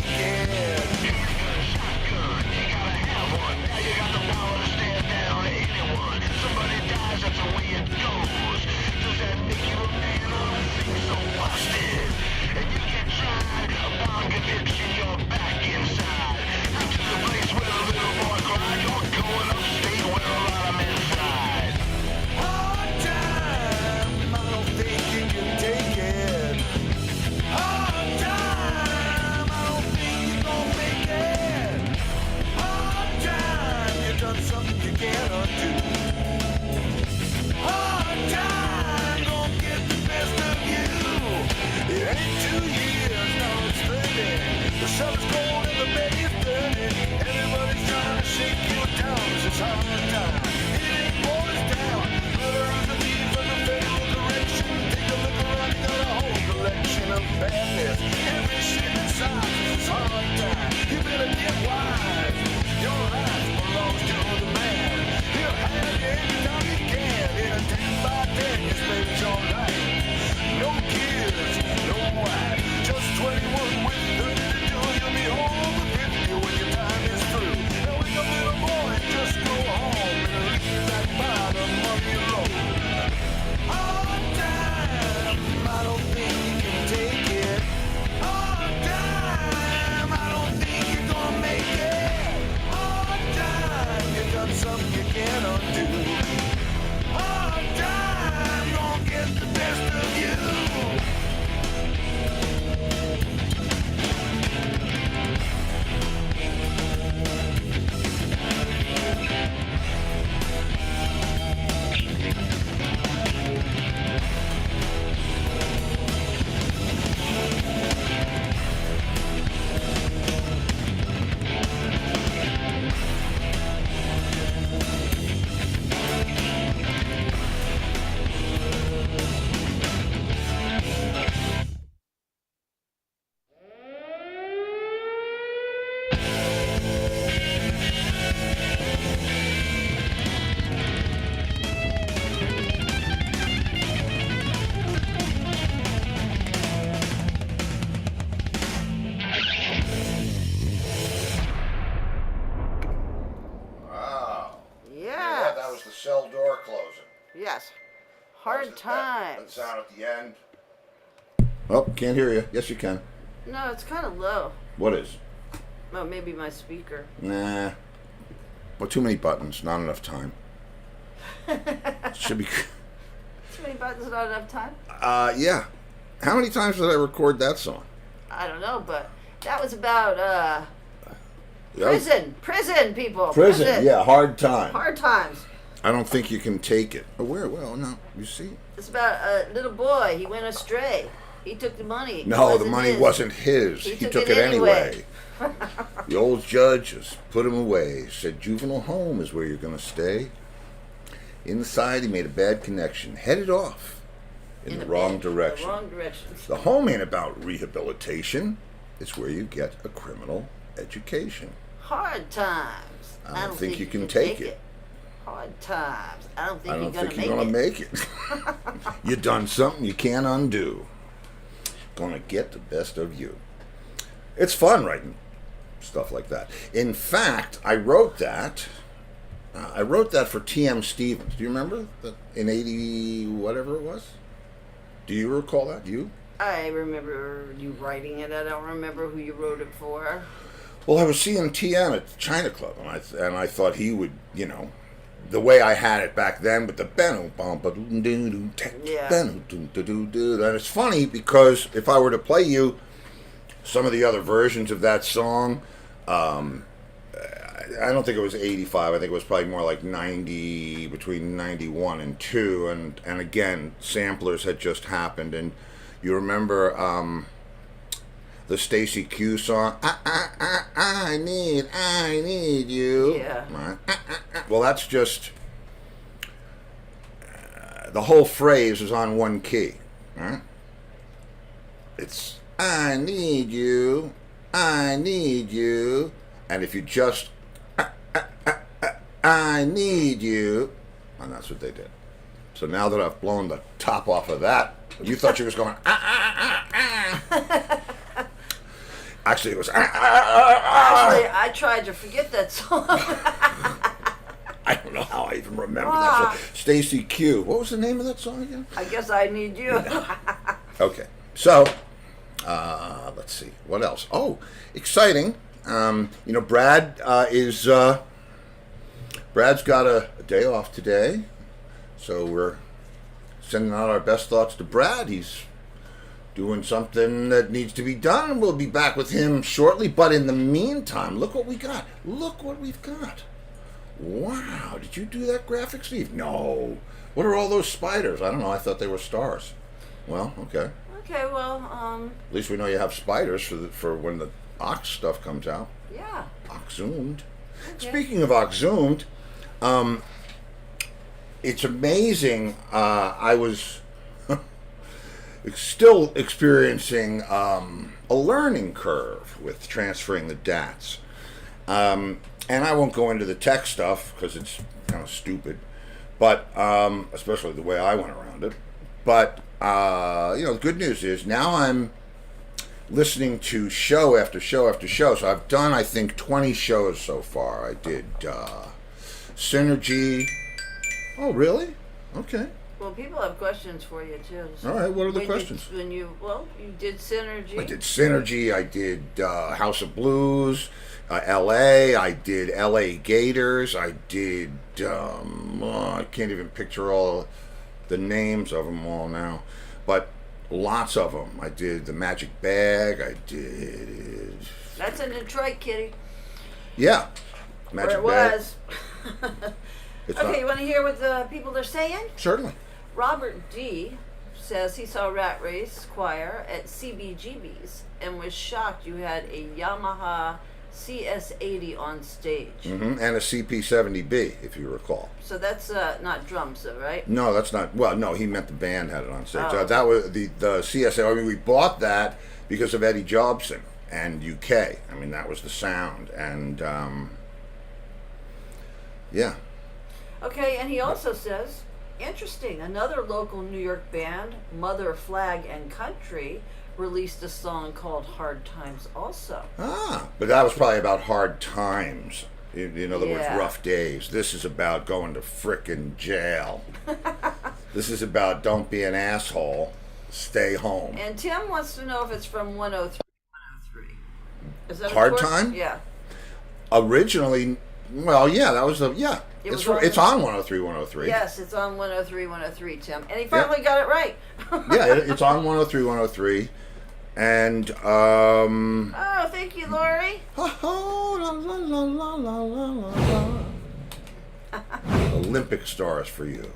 take it. You got a shotgun, you gotta have one. Now you got the power to stand down anyone. Somebody dies, that's the way it goes. Does that make you a man? I don't think so. Busted. And you get tried. A bond conviction, you're back inside. Out to the place where the little boy cried. You're going upstate where a lot of men fried. Hard time, I don't think you can take it. Hard time, I don't think you're gonna make it. Hard time, you done something you can't undo. Hard time, gonna get the best of you. It ain't 2 years, now it's 30. The sun is cold and the bed is dirty. Everybody's trying to shake you down. It's hard time. It ain't boys down. Murderers and thieves in the federal direction. Take a look around, you got a whole collection of badness. Every shape and size, it's hard time. You better get wise. Your life belongs to the man. He'll have you anytime he can. In a 10 by 10, you spend your life. No kids, no wife. Just 21 with 30 to do. You'll be over 50 when your time is through. Now wake up, little boy, and just go home and leave that bottom of your load. Hard time, I don't think you can take it. Hard time, I don't think you're gonna make it. Hard time, you done something you can't undo. Hard time, gonna get the best of you. Yeah, that was the cell door closing. Yes. Hard time. That sound at the end. Oh, can't hear you. Yes, you can. No, it's kind of low. What is? Oh, maybe my speaker. Nah. Well, too many buttons. Not enough time. Should be. Too many buttons, not enough time? Yeah. How many times did I record that song? I don't know, but that was about, That Prison, people. Prison, yeah, hard time. Hard times. I don't think you can take it. Oh, where? Well, no, you see. It's about a little boy. He went astray. He took the money. No, the money wasn't his. He took it anyway. The old judge just put him away. Said, juvenile home is where you're going to stay. Inside, he made a bad connection. Headed off in the wrong direction. The wrong direction. The home ain't about rehabilitation. It's where you get a criminal education. Hard times. I don't think you can take it. Hard times. I don't think you're going to make it. You done something you can't undo. Gonna get the best of you. It's fun writing stuff like that. In fact, I wrote that for T.M. Stevens. Do you remember that in 80 whatever it was? Do you recall that? You? I remember you writing it. I don't remember who you wrote it for. Well, I was seeing T.M. at China Club, and I thought he would, you know, the way I had it back then with the and it's funny because if I were to play you some of the other versions of that song, I don't think it was 85. I think it was probably more like 90, between 91 and 2. And again, samplers had just happened. And you remember the Stacy Q song, I need you. Yeah. Well, that's just, the whole phrase is on one key. Right? It's, I need you. And if you just, I need you, and that's what they did. So now that I've blown the top off of that, you thought you was going, Actually, it was. Actually, I tried to forget that song. I don't know how I even remember that. So, Stacy Q. What was the name of that song again? I guess I need you. Okay, so let's see what else. Oh, exciting! Brad Brad's got a day off today, so we're sending out our best thoughts to Brad. He's doing something that needs to be done, and we'll be back with him shortly. But in the meantime, look what we got. Look what we've got. Wow, did you do that graphic, Steve? No. What are all those spiders? I don't know. I thought they were stars. Well, okay. Okay, well, At least we know you have spiders for when the Ox stuff comes out. yeah. Oxzoomed. Okay. Speaking of Oxzoomed, it's amazing. I was still experiencing a learning curve with transferring the DATs. And I won't go into the tech stuff because it's kind of stupid, but especially the way I went around it. But the good news is now I'm listening to show after show after show. So I've done, I think, 20 shows so far. I did Synergy. Oh, really? Okay. Well, people have questions for you too. All right. What are the questions? You did Synergy. I did Synergy. I did House of Blues. L.A. I did L.A. Gators. I did. I can't even picture all the names of them all now, but lots of them. I did the Magic Bag. I did. That's in Detroit, kitty. Yeah, Magic Where it Bag. was. It's Okay, not- you want to hear what the people are saying? Certainly. Robert D. says he saw Rat Race Choir at CBGB's and was shocked you had a Yamaha CS80 on stage. And a CP70B, if you recall. So that's not drums, though, right? No, that's not. Well, no, he meant the band had it on stage. Oh. That was the CSA. I mean, we bought that because of Eddie Jobson and UK. I mean, that was the sound, and yeah. Okay, and he also says, interesting, another local New York band, Mother Flag and Country, released a song called Hard Times also. But that was probably about hard times. In other words, Yeah. rough days. This is about going to frickin' jail. This is about don't be an asshole, stay home. And Tim wants to know if it's from 103. 103. Is that a Hard tour? Time? Yeah. Originally, well, yeah, that was yeah. It was It's on 103, 103. Yes, it's on 103, 103, Tim. And he finally got it right. Yeah, it's on 103, 103. And Oh, thank you, Lori. Olympic stars for you.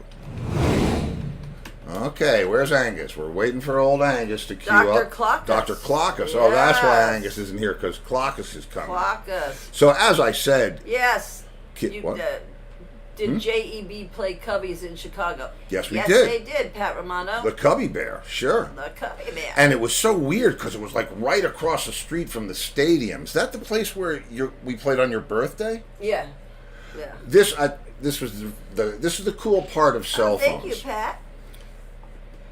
Okay, where's Angus? We're waiting for old Angus to queue Dr. up. Clockus. Dr. Clockus. Oh, that's why Yes. Angus isn't here, because Clockus is coming. Clockus. So as I said, Yes. What? Did JEB play Cubbies in Chicago? Yes, we yes, did. Yes, they did, Pat Romano. The Cubby Bear, sure. The Cubby Bear. And it was so weird because it was like right across the street from the stadium. Is that the place where we played on your birthday? Yeah. Yeah. This was this is the cool part of cell phones. Thank you, Pat.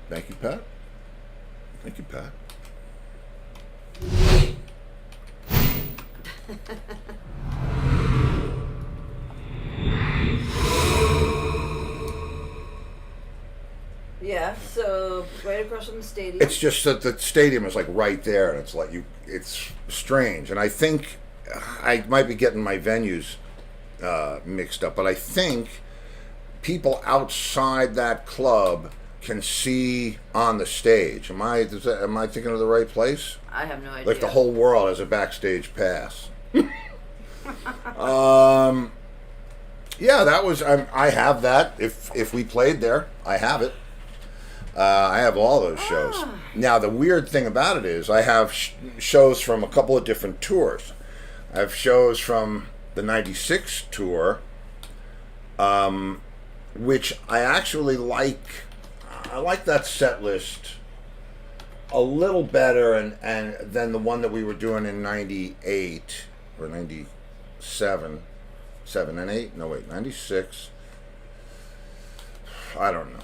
Thank you, Pat. Thank you, Pat. Yeah, so right across from the stadium. It's just that the stadium is like right there, and it's like it's strange. And I think I might be getting my venues mixed up, but I think people outside that club can see on the stage. Am I thinking of the right place? I have no idea. Like the whole world has a backstage pass. Yeah, that was. I have that. If we played there, I have it. I have all those shows. Now, the weird thing about it is I have shows from a couple of different tours. I have shows from the 96 tour, which I actually like. I like that set list a little better and than the one that we were doing in 98 or 97. 7 and 8? No, wait, 96. I don't know.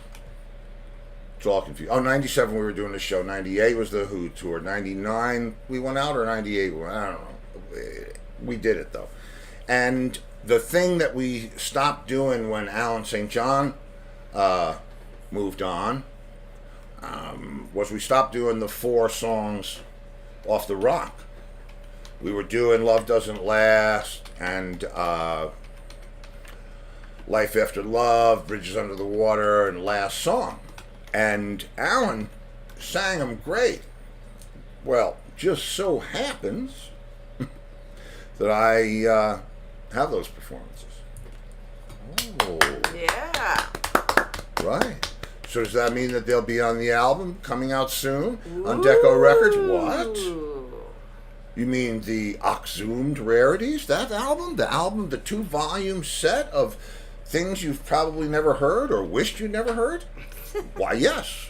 It's all confused. Oh, 97 we were doing the show. 98 was the Who tour. 99 we went out, or 98 we went, I don't know. We did it though. And the thing that we stopped doing when Alan St. John moved on was we stopped doing the 4 songs off the rock. We were doing Love Doesn't Last and Life After Love, Bridges Under the Water, and Last Song. And Alan sang them great. Well, just so happens that I have those performances. Oh. Yeah. Right. So does that mean that they'll be on the album coming out soon on Deco Records? What? You mean the Exhumed Rarities? That album? The album, the 2-volume set of things you've probably never heard or wished you never heard? Why, yes.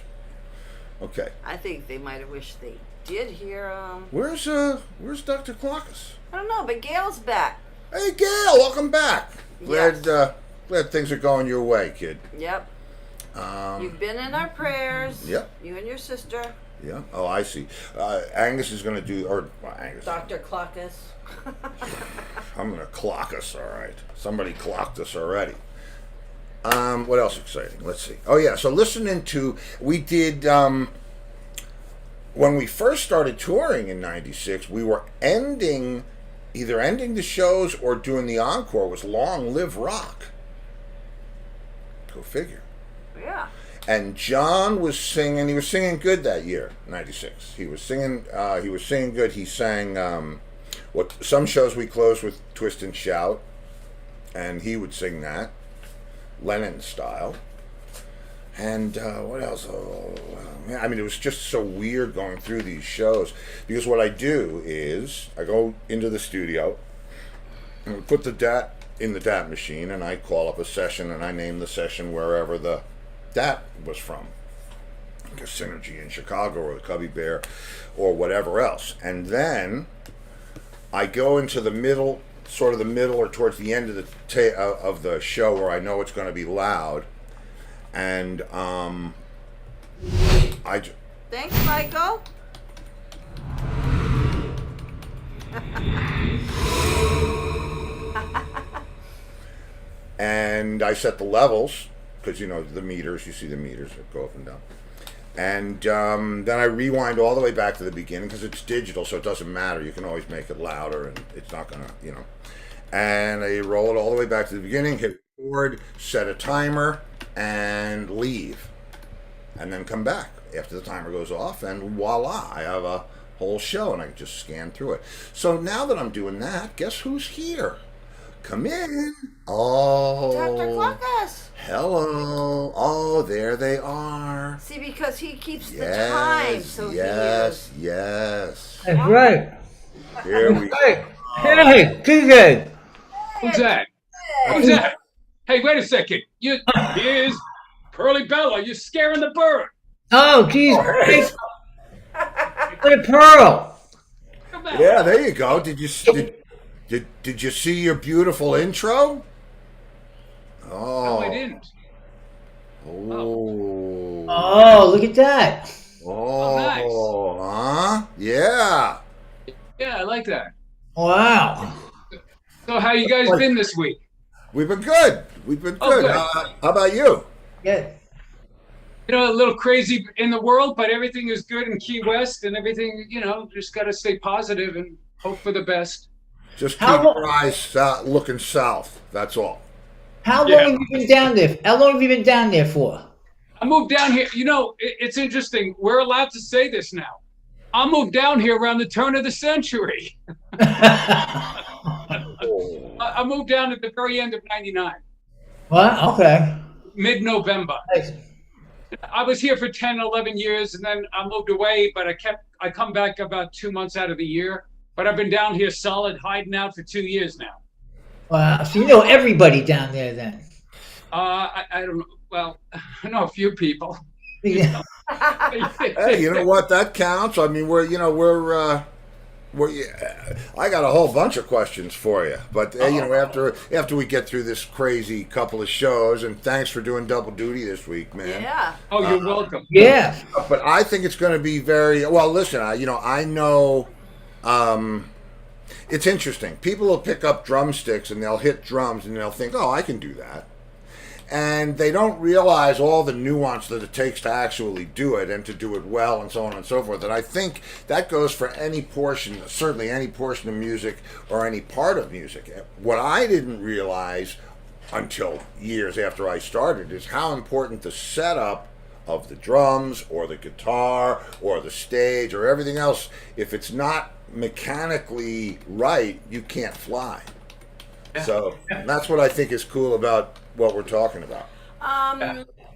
Okay. I think they might have wished they did hear. Where's Dr. Clockus? I don't know, but Gail's back. Hey, Gail, welcome back. Yes. Glad things are going your way, kid. Yep. You've been in our prayers. Yep. You and your sister. Yeah. Oh, I see. Angus is going to do, Angus. Dr. Clockus. I'm going to clock us, all right. Somebody clocked us already. What else exciting? Let's see. Oh, yeah. So listening to, we did, when we first started touring in 96, we were either ending the shows or doing the encore was Long Live Rock. Go figure. Yeah. And John was singing. He was singing good that year, '96. He was singing. Good. He sang. Some shows we closed with "Twist and Shout," and he would sing that, Lennon style. And what else? I mean, it was just so weird going through these shows because what I do is I go into the studio and we put the DAT in the DAT machine, and I call up a session and I name the session wherever the DAT was from, like a Synergy in Chicago or the Cubby Bear or whatever else. And then I go into the middle, sort of the middle or towards the end of the show where I know it's going to be loud. And Thanks, Michael. and I set the levels because the meters. You see the meters that go up and down. And then I rewind all the way back to the beginning because it's digital, so it doesn't matter. You can always make it louder, and it's not gonna, And I roll it all the way back to the beginning, hit record, set a timer, and leave. And then come back after the timer goes off, and voila, I have a whole show, and I can just scan through it. So now that I'm doing that, guess who's here? Come in. Oh. Dr. Clockus. Hello. Oh, there they are. See, because he keeps the time, so yes. That's right. Here we go. Hey, TJ. Who's that? Who's that? Hey, wait a second. Here's Pearly Bella. You're scaring the bird. Oh, geez. What a pearl. Come back. Yeah, there you go. Did you see your beautiful intro? Oh, No, I didn't. Oh. Oh, look at that. Oh, huh? Yeah. Yeah, I like that. Wow. So how you guys been this week? We've been good. We've been Oh, good. good. How about you? Yeah. A little crazy in the world, but everything is good in Key West and everything, just got to stay positive and hope for the best. Just How keep lo- your eyes looking south. That's all. How long Yeah. have you been down there? How long have you been down there for? I moved down here. It's interesting. We're allowed to say this now. I moved down here around the turn of the century. I moved down at the very end of '99, What? Okay. mid-November. Nice. I was here for 10, 11 years, and then I moved away, but I come back about 2 months out of the year. But I've been down here solid, hiding out for 2 years now. Wow. So you know everybody down there then? I don't know. Well, I know a few people. Yeah. Hey, you know what? That counts. I mean, we're Well, yeah, I got a whole bunch of questions for you, but you know, after we get through this crazy couple of shows, and thanks for doing double duty this week, man. Yeah. Oh, you're welcome. Yeah. But I think it's going to be very well. Listen, I know. It's interesting. People will pick up drumsticks and they'll hit drums and they'll think, "Oh, I can do that." And they don't realize all the nuance that it takes to actually do it and to do it well and so on and so forth. And I think that goes for any portion, certainly any portion of music or any part of music. What I didn't realize until years after I started is how important the setup of the drums or the guitar or the stage or everything else, if it's not mechanically right, you can't fly. So that's what I think is cool about what we're talking about.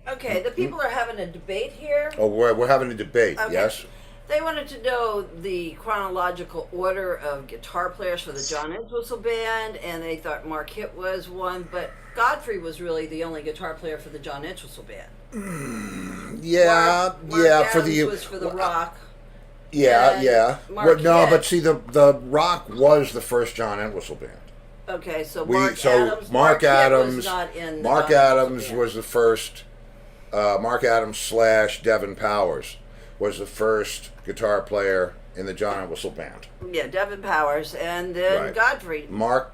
Okay, the people are having a debate here. Oh, we're having a debate, Okay. yes? They wanted to know the chronological order of guitar players for the John Entwistle Band, and they thought Mark Hitt was one, but Godfrey was really the only guitar player for the John Entwistle Band. Yeah, Mark yeah, Adams for the was for the rock. yeah, and yeah. Mark Well, no, Hitt. but see, the rock was the first John Entwistle band. Okay, so Mark Mark Adams Adams, was not in the Mark John Entwistle Adams Band. was the first. Mark Adams / Devin Powers was the first guitar player in the John Entwistle band. Yeah, Devin Powers, and then Right. Godfrey Mark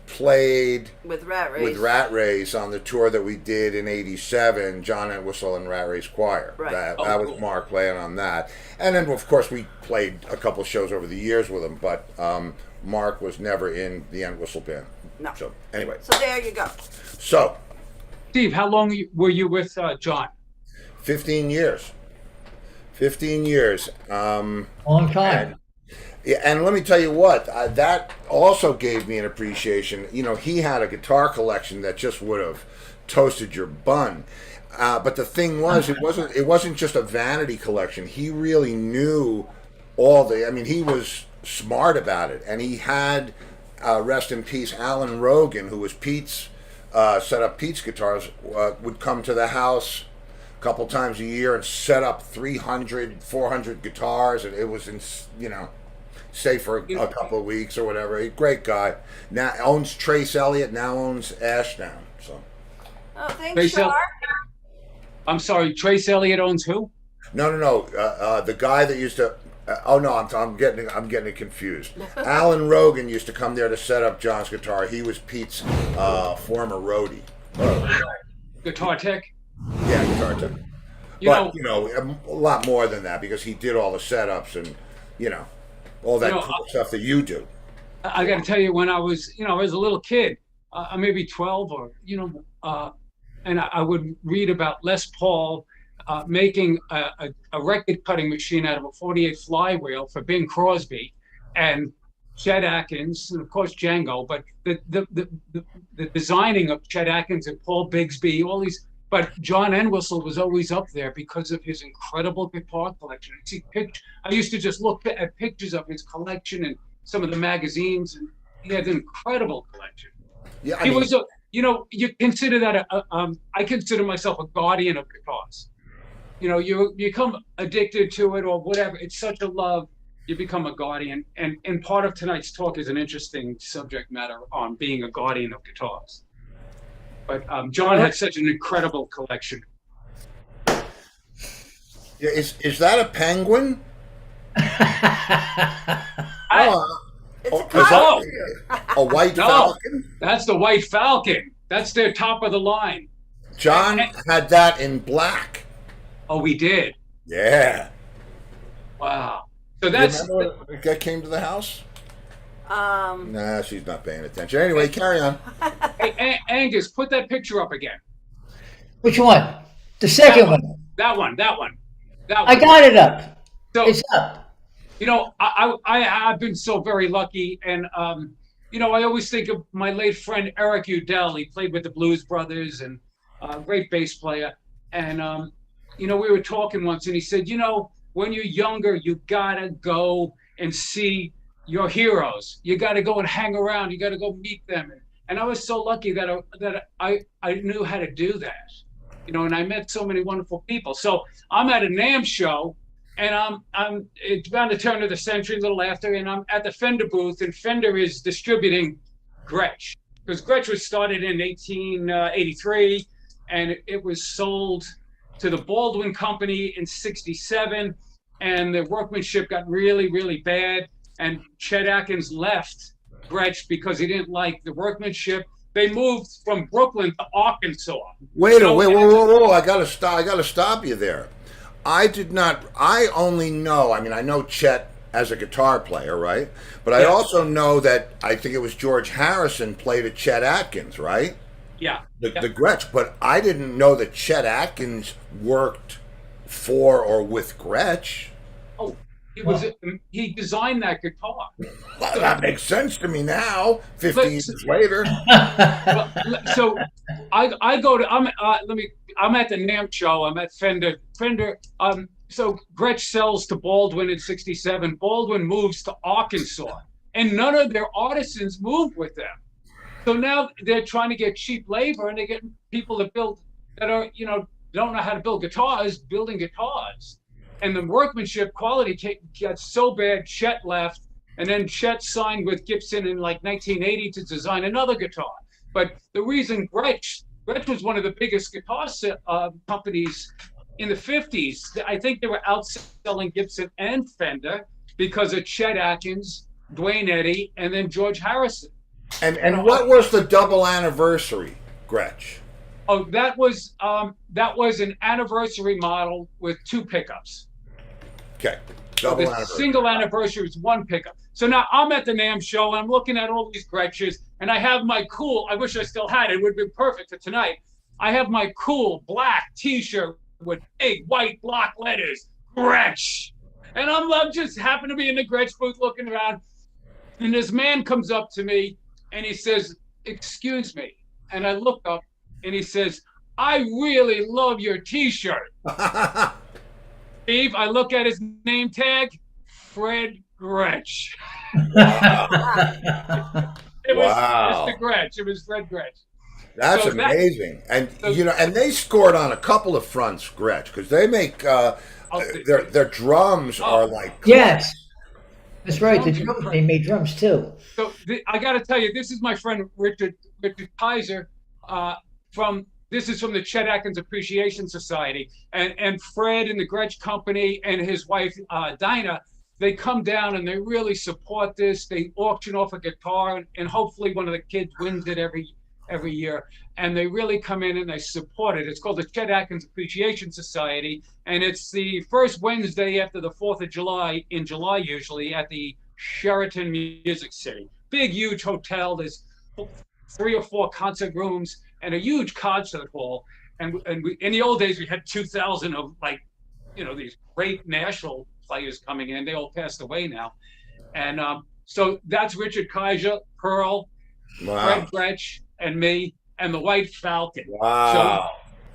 played with Rat Race. with Rat Race on the tour that we did in '87, John Entwistle and Rat Race Choir. Right. That cool. was Mark playing on that. And then, of course, we played a couple shows over the years with him, but Mark was never in the Entwistle band. No. So, anyway. So there you go. So, Steve, how long were you with John? 15 years. 15 years. Long time. Yeah, and let me tell you what, that also gave me an appreciation. You know, he had a guitar collection that just would have toasted your bun. But the thing was, it wasn't just a vanity collection. He really knew he was smart about it. And he had, rest in peace, Alan Rogan, who was Pete's, set up Pete's guitars, would come to the house a couple times a year and set up 300, 400 guitars. And it was, stay for a couple of weeks or whatever. A great guy. Now owns Trace Elliott. Now owns Ashdown. So Oh, thanks, Trace El- Shark. I'm sorry, Trace Elliott owns who? no. The guy that used to. I'm getting it confused. Alan Rogan used to come there to set up John's guitar. He was Pete's former roadie. Guitar Tech? Yeah, guitar tech. You But know, a lot more than that because he did all the setups and all that cool stuff that you do. I got to tell you, when I was a little kid, maybe 12 or, and I would read about Les Paul making a record cutting machine out of a 48 flywheel for Bing Crosby and Chet Atkins, and of course Django, but the designing of Chet Atkins and Paul Bigsby, all these, but John Entwistle was always up there because of his incredible guitar collection. I used to just look at pictures of his collection and some of the magazines, and he had an incredible collection. Yeah, He was you consider that I consider myself a guardian of guitars. You become addicted to it or whatever. It's such a love. You become a guardian, and part of tonight's talk is an interesting subject matter on being a guardian of guitars. But John had such an incredible collection. Yeah, is that a penguin? It's a Is that costume. a white No. falcon? That's the White Falcon. That's their top of the line. John had that in black. Oh, we did. Yeah. Wow. So You that's remember when that came to the house? Nah, she's not paying attention. Anyway, carry on. hey, Angus, put that picture up again. Which one? The second one. That one. I got it up. So It's up. I've been so very lucky, and I always think of my late friend Eric Udell. He played with the Blues Brothers and great bass player. And we were talking once, and he said, when you're younger, you gotta go and see your heroes. You gotta go and hang around. You gotta go meet them. And I was so lucky that I knew how to do that. And I met so many wonderful people. So I'm at a NAMM show, and it's around the turn of the century, a little after, and I'm at the Fender booth, and Fender is distributing Gretch, because Gretch was started in 1883, and it was sold to the Baldwin Company in '67, and the workmanship got really, really bad, and Chet Atkins left Gretch because he didn't like the workmanship. They moved from Brooklyn to Arkansas. Wait, whoa! I gotta stop you there. I only know. I mean, I know Chet as a guitar player, right? But I also know that I think it was George Harrison played at Chet Atkins, right? Yeah. The Gretch, but I didn't know that Chet Atkins worked for or with Gretch. Oh, he designed that guitar. Well, that makes sense to me now, 15 years later. So I go to I'm at the NAMP show. I'm at Fender. So Gretch sells to Baldwin in '67. Baldwin moves to Arkansas, and none of their artisans moved with them. So now they're trying to get cheap labor, and they get people to build that are, don't know how to build guitars, building guitars. And the workmanship quality got so bad, Chet left, and then Chet signed with Gibson in like 1980 to design another guitar. But the reason Gretch was one of the biggest guitar companies in the 50s. I think they were outselling Gibson and Fender because of Chet Atkins, Dwayne Eddy, and then George Harrison. And what was the double anniversary, Gretch? Oh, that was an anniversary model with 2 pickups. Okay. Double anniversary. Single anniversary was 1 pickup. So now I'm at the NAMM show, and I'm looking at all these Gretches, and I have my cool, I wish I still had it, it would have been perfect for tonight. I have my cool black t-shirt with big white block letters, Gretch. And I'm just happen to be in the Gretch booth looking around, and this man comes up to me, and he says, "Excuse me." And I look up, and he says, "I really love your t-shirt." Steve, I look at his name tag, Fred Gretch. It was Mr. Gretch. It was Fred Gretch. That's amazing. And and they scored on a couple of fronts, Gretch, because they make their drums are like yes. That's right. They made drums too. So I got to tell you, this is my friend Richard Kaiser this is from the Chet Atkins Appreciation Society, and Fred and the Gretch Company and his wife Dinah, they come down and they really support this. They auction off a guitar, and hopefully one of the kids wins it every year. And they really come in and they support it. It's called the Chet Atkins Appreciation Society, and it's the first Wednesday after the 4th of July, in July usually, at the Sheraton Music City. Big, huge hotel. There's 3 or 4 concert rooms and a huge concert hall. And we, in the old days, we had 2,000 of these great national players coming in. They all passed away now. And so that's Richard Kaiser, Pearl, Fred Gretch, and me, and the White Falcon. Wow. So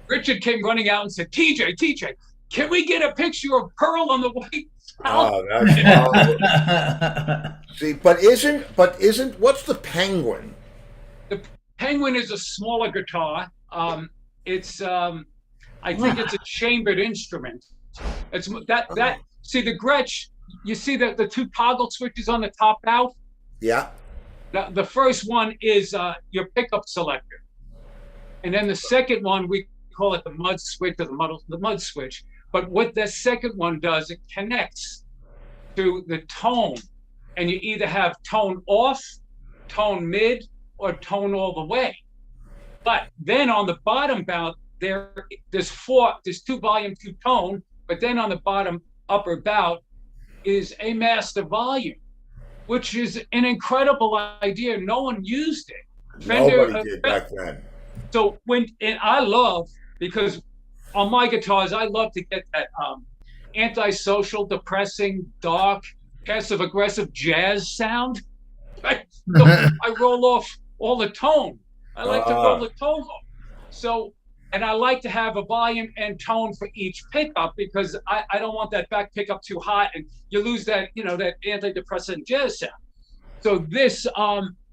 Richard came running out and said, TJ, can we get a picture of Pearl on the White Falcon? Oh, that's awesome. See, but isn't what's the Penguin? The Penguin is a smaller guitar. It's I think it's a chambered instrument. It's that see the Gretch, you see that the 2 toggle switches on the top out? Yeah. Now, the first one is your pickup selector. And then the second one, we call it the mud switch or the mud switch. But what the second one does, it connects to the tone. And you either have tone off, tone mid, or tone all the way. But then on the bottom bout, there's 2 volume, 2 tone, but then on the bottom upper bout is a master volume, which is an incredible idea. No one used it. Nobody did back then. So I love, because on my guitars, I love to get that antisocial, depressing, dark, passive-aggressive jazz sound. Right? So I roll off all the tone. I like to roll the tone off. So, and I like to have a volume and tone for each pickup, because I don't want that back pickup too hot and you lose that, that antidepressant jazz sound. So this,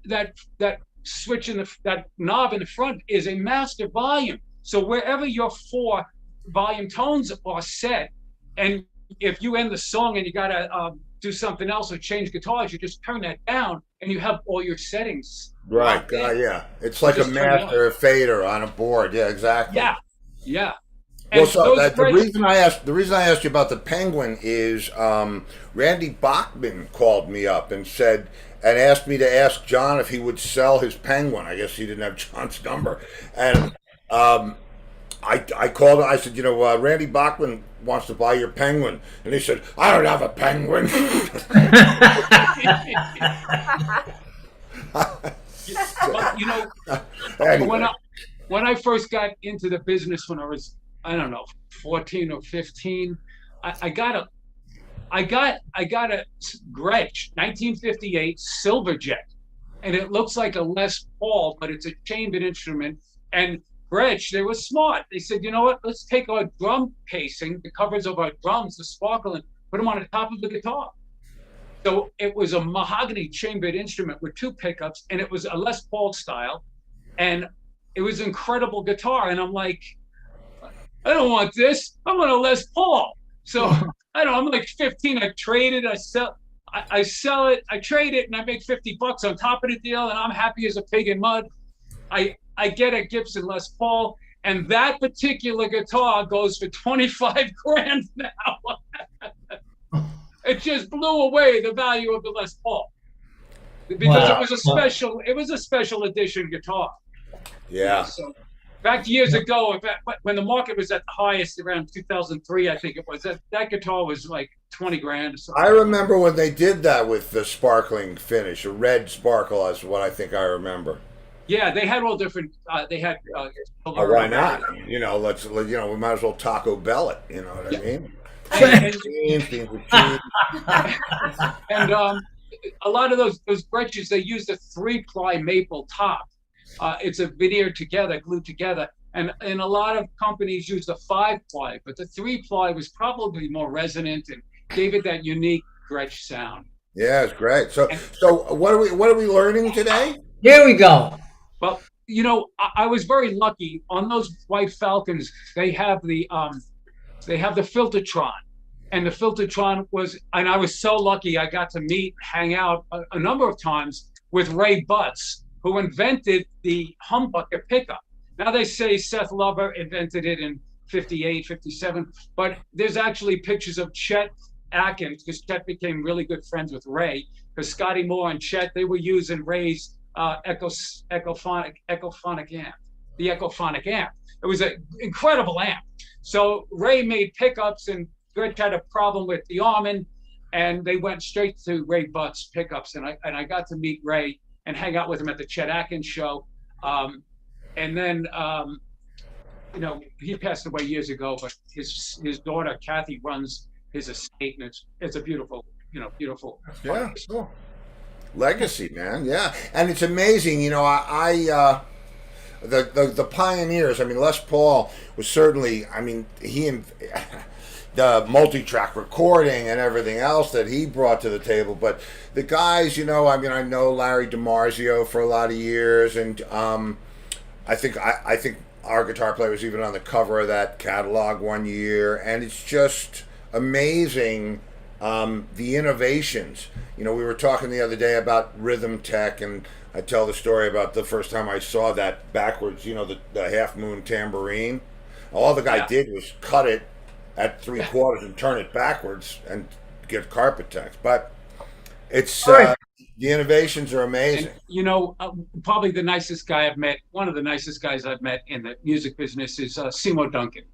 that switch that knob in the front is a master volume. So wherever your 4 volume tones are set, and if you end the song and you gotta do something else or change guitars, you just turn that down and you have all your settings. Right. locked in. Yeah. It's like a Just turn it master or fader on a board. Yeah, exactly. Yeah, yeah. Well, And so those that, Gretch, the reason I asked you about the Penguin is Randy Bachman called me up and asked me to ask John if he would sell his Penguin. I guess he didn't have John's number, and I called him. I said, Randy Bachman wants to buy your Penguin, and he said, I don't have a Penguin. but Anyway. when I first got into the business when I was, I don't know, 14 or 15, I got a Gretch 1958 Silverjet, and it looks like a Les Paul, but it's a chambered instrument. And Gretch, they were smart. They said, you know what? Let's take our drum casing, the covers of our drums, the sparkle, and put them on the top of the guitar. So it was a mahogany chambered instrument with 2 pickups, and it was a Les Paul style, and it was an incredible guitar. And I'm like, I don't want this. I want a Les Paul. So I'm like 15. I trade it. I sell it. I trade it, and I make $50 on top of the deal, and I'm happy as a pig in mud. I get a Gibson Les Paul, and that particular guitar goes for 25 grand now. It just blew away the value of the Les Paul because it was a special edition guitar. Yeah. So back years ago, when the market was at the highest around 2003, I think it was, that guitar was like 20 grand or something. I remember when they did that with the sparkling finish, a red sparkle is what I think I remember. Yeah, they had all different. They had. Why not? We might as well Taco Bell it. You know what I mean? And a lot of those Gretches, they used a 3-ply maple top. It's a veneered together, glued together, and a lot of companies use the 5-ply, but the 3-ply was probably more resonant and gave it that unique Gretch sound. Yeah, it's great. So what are we learning today? Here we go. Well, I was very lucky on those White Falcons. They have the Filtertron, and the Filtertron and I was so lucky. I got to hang out a number of times with Ray Butts, who invented the humbucker pickup. Now they say Seth Lover invented it in 58, 57, but there's actually pictures of Chet Atkins, because Chet became really good friends with Ray, because Scotty Moore and Chet, they were using Ray's echophonic amp, the echophonic amp. It was an incredible amp. So Ray made pickups, and Gretch had a problem with the Armin, and they went straight to Ray Butts pickups, and I got to meet Ray and hang out with him at the Chet Atkins show. And then, he passed away years ago, but his daughter, Kathy, runs his estate, and it's a beautiful. Yeah, cool. Legacy, man. Yeah. And it's amazing, the pioneers. I mean, Les Paul was certainly, the multi-track recording and everything else that he brought to the table. But the guys, I know Larry DiMarzio for a lot of years, and I think our guitar player was even on the cover of that catalog one year, and it's just amazing the innovations. We were talking the other day about rhythm tech, and I tell the story about the first time I saw that backwards, the half moon tambourine. All the guy did was cut it at 3/4 and turn it backwards and get carpet text. But it's the innovations are amazing. And, probably the nicest guy I've met, one of the nicest guys I've met in the music business is Seymour Duncan.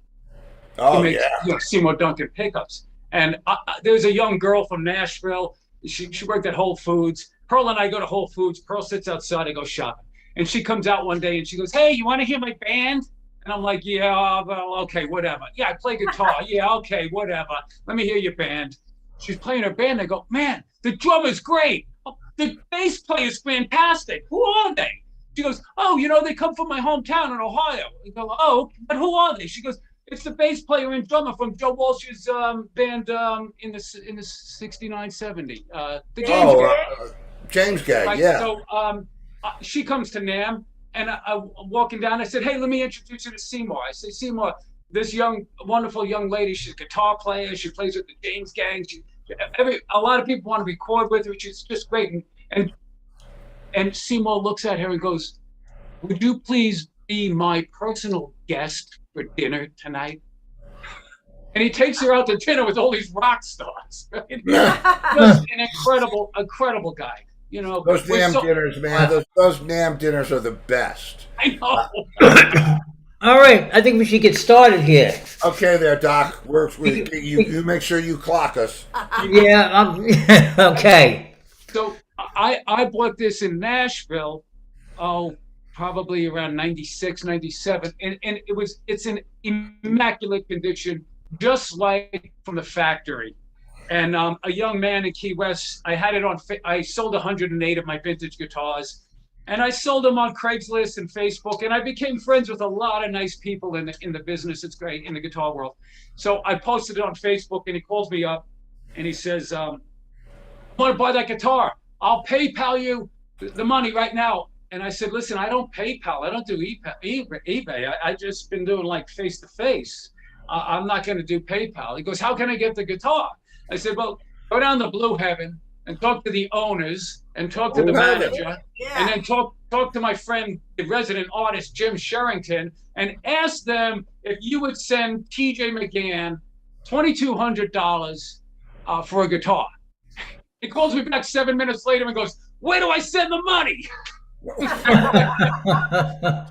Oh, he makes, Seymour Duncan pickups. And there's a young girl from Nashville. She worked at Whole Foods. Pearl and I go to Whole Foods. Pearl sits outside. I go shopping. And she comes out one day and she goes, "Hey, you want to hear my band?" And I'm like, "Yeah, well, okay, whatever. Yeah, I play guitar. Yeah, okay, whatever. Let me hear your band." She's playing her band. I go, "Man, the drummer's great. The bass player's fantastic. Who are they?" She goes, "Oh, they come from my hometown in Ohio." I go, "Oh, but who are they?" She goes, "It's the bass player and drummer from Joe Walsh's band in the 69, 70. The James Gang." James Gang, Right? yeah. So she comes to NAMM, and I'm walking down. I said, "Hey, let me introduce you to Seymour." I say, "Seymour, this wonderful young lady. She's a guitar player. She plays with the James Gang. A lot of people want to record with her. She's just great. And Seymour looks at her and goes, "Would you please be my personal guest for dinner tonight?" And he takes her out to dinner with all these rock stars. Right? Just an incredible guy. You know, Those damn dinners, man. Those damn dinners are the best. I know. All right, I think we should get started here. Okay, there, Doc. You make sure you clock us. Yeah, okay. So I bought this in Nashville, probably around 96, 97, and it's in immaculate condition, just like from the factory. And a young man in Key West, I had it on. I sold 108 of my vintage guitars, and I sold them on Craigslist and Facebook. And I became friends with a lot of nice people in the business. It's great in the guitar world. So I posted it on Facebook, and he calls me up, and he says, "I want to buy that guitar. I'll PayPal you the money right now." And I said, "Listen, I don't PayPal. I don't do eBay. I just been doing like face to face. I'm not going to do PayPal." He goes, "How can I get the guitar?" I said, "Well, go down to Blue Heaven and talk to the owners and talk to the manager, and then talk to my friend, the resident artist, Jim Sherrington, and ask them if you would send TJ McGann $2,200 for a guitar." He calls me back 7 minutes later and goes, "Where do I send the money?"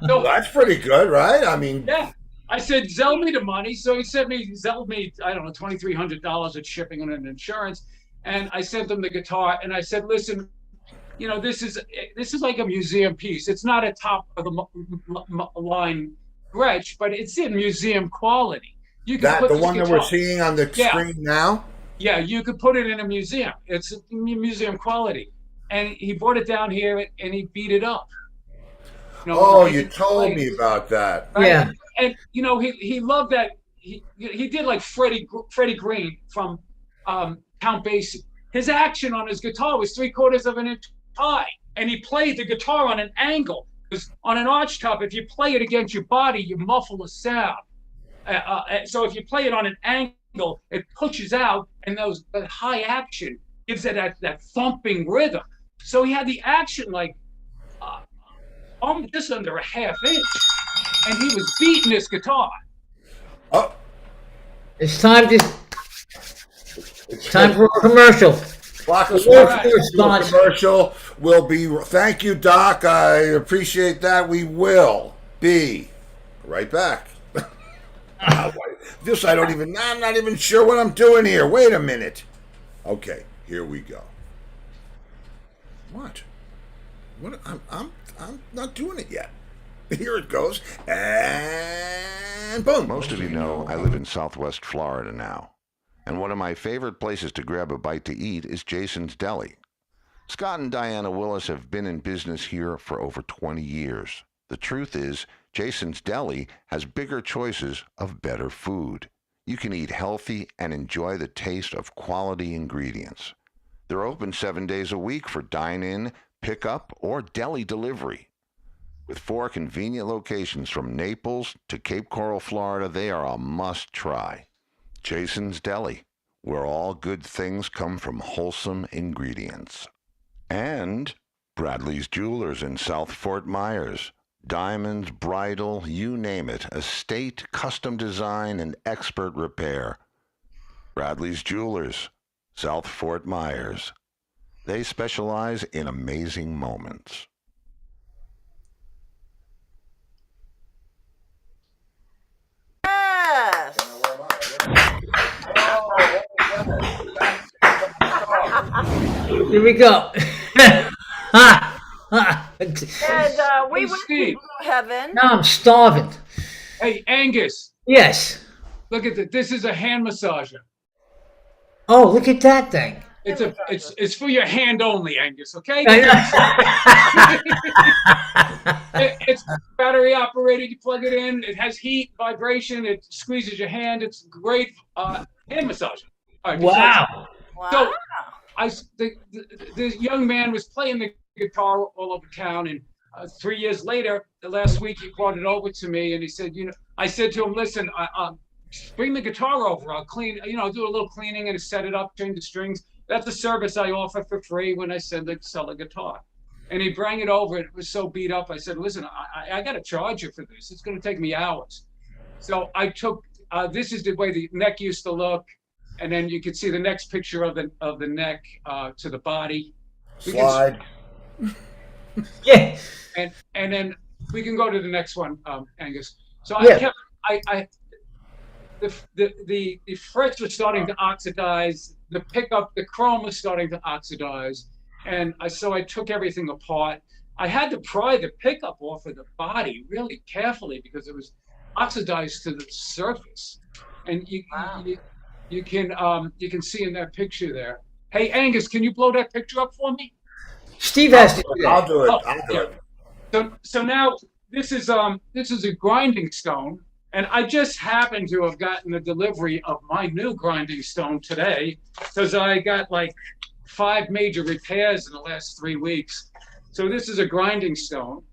So, that's pretty good, right? I mean, yeah. I said, "Zell me the money." So he zelled me, I don't know, $2,300 at shipping and insurance. And I sent him the guitar, and I said, "Listen, you know, this is like a museum piece. It's not a top of the line Gretch, but it's in museum quality. You can put the one that we're seeing on the screen now. Yeah, you could put it in a museum. It's museum quality." And he brought it down here, and he beat it up. You know, you told me about that. Right? Yeah. And you know, he loved that. He did like Freddie Green from Count Basie. His action on his guitar was 3/4 of an inch high, and he played the guitar on an angle. Because on an arch top, if you play it against your body, you muffle the sound. So if you play it on an angle, it pushes out, and that high action gives it that thumping rhythm. So he had the action like just under a half inch, and he was beating this guitar. Oh, It's time for a commercial. Clock us Response. commercial will be. Thank you, Doc. I appreciate that. We will be right back. I'm not even sure what I'm doing here. Wait a minute. Okay, here we go. What? I'm not doing it yet. Here it goes. And boom. Most of you know I live in Southwest Florida now, and one of my favorite places to grab a bite to eat is Jason's Deli. Scott and Diana Willis have been in business here for over 20 years. The truth is, Jason's Deli has bigger choices of better food. You can eat healthy and enjoy the taste of quality ingredients. They're open 7 days a week for dine-in, pickup, or deli delivery. With 4 convenient locations from Naples to Cape Coral, Florida, they are a must-try. Jason's Deli, where all good things come from wholesome ingredients. And Bradley's Jewelers in South Fort Myers. Diamonds, bridal, you name it, estate, custom design, and expert repair. Bradley's Jewelers, South Fort Myers. They specialize in amazing moments. Yes. Here we go. And we went to Steve. Blue Heaven. Now I'm starving. Hey, Angus, Yes. look at this. This is a hand massager. Oh, look at that thing. It's for your hand only, Angus. Okay. It's battery operated. You plug it in. It has heat, vibration. It squeezes your hand. It's great hand massager. All right, Wow. Wow. So the young man was playing the guitar all over town, and 3 years later, the last week, he brought it over to me, and he said, I said to him, listen, bring the guitar over. I'll clean, do a little cleaning and set it up, change the strings. That's a service I offer for free when I sell a guitar. And he brought it over. It was so beat up. I said, listen, I got to charge you for this. It's going to take me hours. So I took, this is the way the neck used to look. And then you can see the next picture of the neck to the body. Slide. Yeah. And then we can go to the next one, Angus. So Yeah. the frets were starting to oxidize. The pickup, the chrome was starting to oxidize. And so I took everything apart. I had to pry the pickup off of the body really carefully because it was oxidized to the surface. And you can see in that picture there. Hey, Angus, can you blow that picture up for me? Steve has to do that. I'll do it. Oh, I'll do yeah. it. So now this is a grinding stone, and I just happened to have gotten the delivery of my new grinding stone today because I got like 5 major repairs in the last 3 weeks. So this is a grinding stone.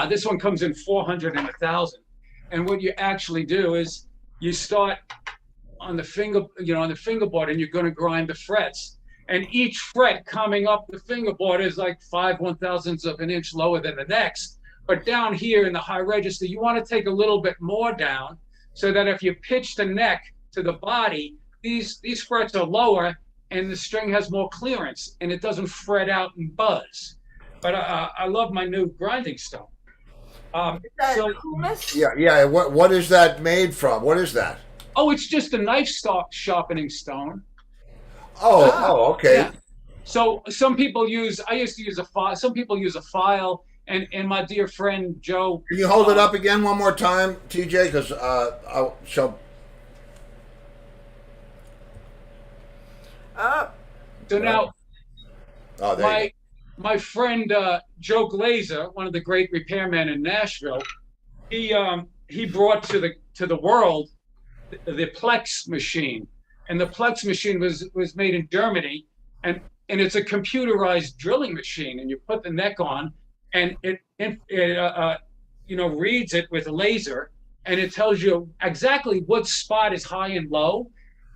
This one comes in 400 and 1,000. And what you actually do is you start on the fingerboard, and you're going to grind the frets. And each fret coming up the fingerboard is like 5/1000ths of an inch lower than the next. But down here in the high register, you want to take a little bit more down so that if you pitch the neck to the body, these frets are lower and the string has more clearance and it doesn't fret out and buzz. But I love my new grinding stone. Is that humus? Yeah. What is that made from? What is that? Oh, it's just a knife sharpening stone. Oh, okay. Yeah. So some people I used to use a file. Some people use a file. And my dear friend Joe. Can you hold it up again one more time, TJ? Because I'll show. So now, Oh, there you my friend Joe Glazer, one of the great repairmen in Nashville, he brought to the world the Plex Machine, and the Plex Machine was made in Germany, and it's a computerized drilling machine, and you put the neck on, and it reads it with a laser, and it tells you exactly what spot is high and low,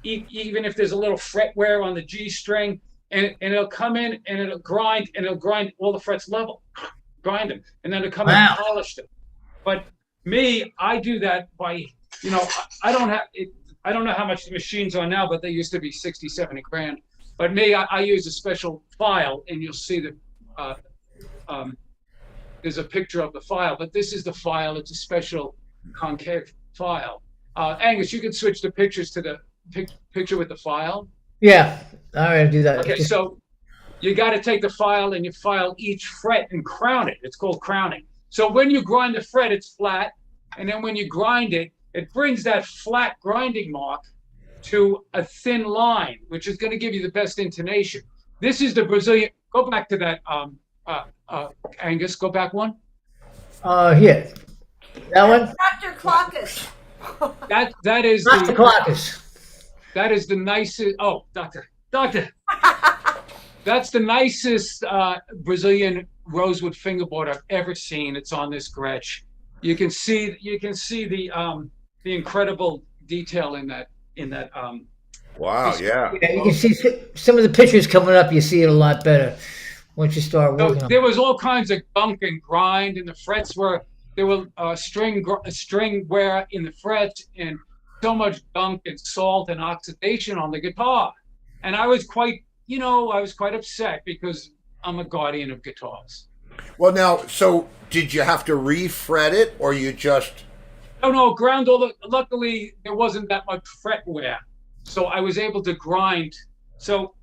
even if there's a little fret wear on the G string, and it'll come in and it'll grind all the frets level, grind them, and then it'll come in and polish them. But me, I do that by, I don't know how much the machines are now, but they used to be 60, 70 grand. But me, I use a special file, and you'll see that there's a picture of the file, but this is the file. It's a special concave file. Angus, you can switch the pictures to the picture with the file. Yeah, all right, do that. Okay, so you got to take the file and you file each fret and crown it. It's called crowning. So when you grind the fret, it's flat, and then when you grind it, it brings that flat grinding mark to a thin line, which is going to give you the best intonation. This is the Brazilian. Go back to that, Angus. Go back one. Here, that one. Dr. Clockus. That is Dr. Clockus. That is the nicest. Oh, doctor. That's the nicest Brazilian rosewood fingerboard I've ever seen. It's on this Gretch. You can see the incredible detail in that. Wow, yeah. Yeah, you can see some of the pictures coming up. You see it a lot better once you start So working on there it. was all kinds of gunk and grind, and the frets there were string wear in the frets, and so much gunk and salt and oxidation on the guitar. And I was quite upset because I'm a guardian of guitars. Well, now, so did you have to re-fret it, or you just? Oh no, luckily there wasn't that much fret wear, so I was able to grind. So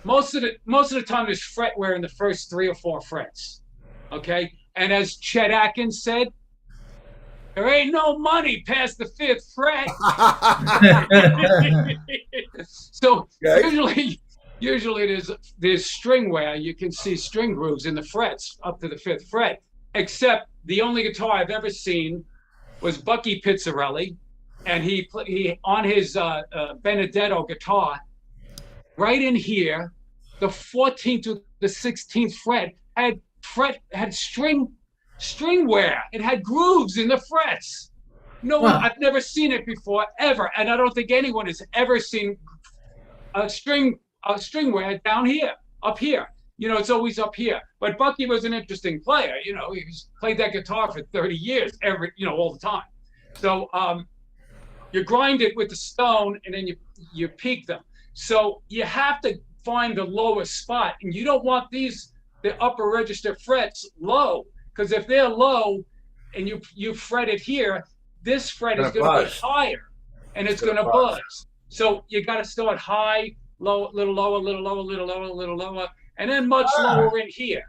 most of the time there's fret wear in the first 3 or 4 frets. Okay, and as Chet Atkins said, there ain't no money past the 5th fret. So Okay. usually there's string wear. You can see string grooves in the frets up to the 5th fret. Except the only guitar I've ever seen was Bucky Pizzarelli, and he on his Benedetto guitar, right in here, the 14th to the 16th fret had string wear. It had grooves in the frets. No one, Wow. I've never seen it before, ever. And I don't think anyone has ever seen a string wear down here, up here. It's always up here. But Bucky was an interesting player. He's played that guitar for 30 years, all the time. So you grind it with the stone, and then you peak them. So you have to find the lowest spot, and you don't want the upper register frets low, because if they're low and you fret it here, this fret is going to be higher, and it's going to buzz. So you got to start high, low, little lower, little lower, little lower, little lower, and then much lower in here.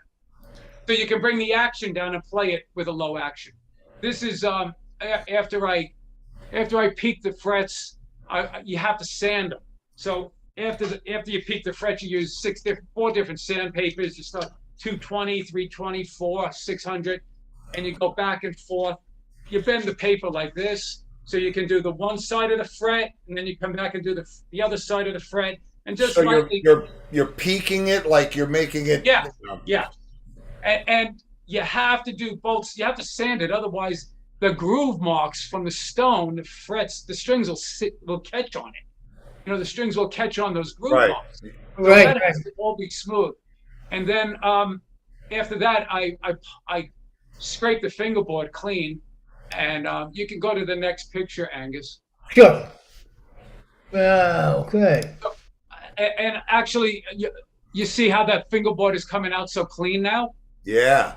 So you can bring the action down and play it with a low action. This is after I peak the frets, you have to sand them. So after you peak the frets, you use 4 different sandpapers. You start 220, 320, 4, 600, and you go back and forth. You bend the paper like this, so you can do the one side of the fret, and then you come back and do the other side of the fret, and just so you're peaking it like you're making it. Yeah. And you have to do both. You have to sand it, otherwise the groove marks from the stone, the frets, the strings will catch on it. The strings will catch on those groove marks. So that has to all be smooth. And then after that, I scrape the fingerboard clean, and you can go to the next picture, Angus. Sure. Okay. And actually, you see how that fingerboard is coming out so clean now? Yeah.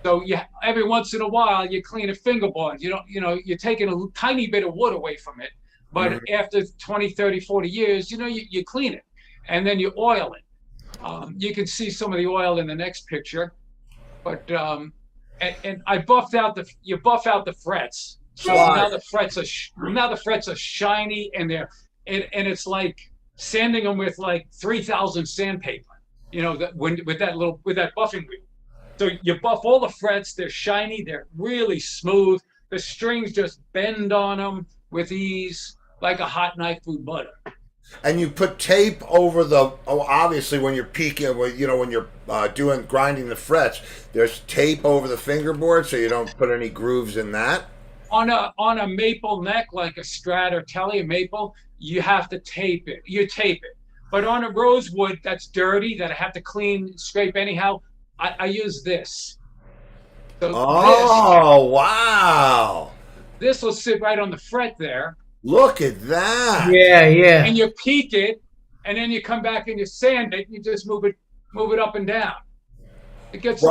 So every once in a while, you clean a fingerboard. You're taking a tiny bit of wood away from it. But after 20, 30, 40 years, you clean it, and then you oil it. You can see some of the oil in the next picture. But and I buff out the frets. So now the frets are shiny, and it's like sanding them with like 3,000 sandpaper. With that buffing wheel. So you buff all the frets. They're shiny. They're really smooth. The strings just bend on them with ease, like a hot knife through butter. And you put tape over obviously when you're peaking, when you're grinding the frets, there's tape over the fingerboard so you don't put any grooves in that. On a maple neck, like a Strat or Tele, a maple, you have to tape it. You tape it. But on a rosewood that's dirty, that I have to scrape anyhow, I use this. So wow. This will sit right on the fret there. Look at that. Yeah. And you peak it, and then you come back and you sand it, and you just move it up and down. It gets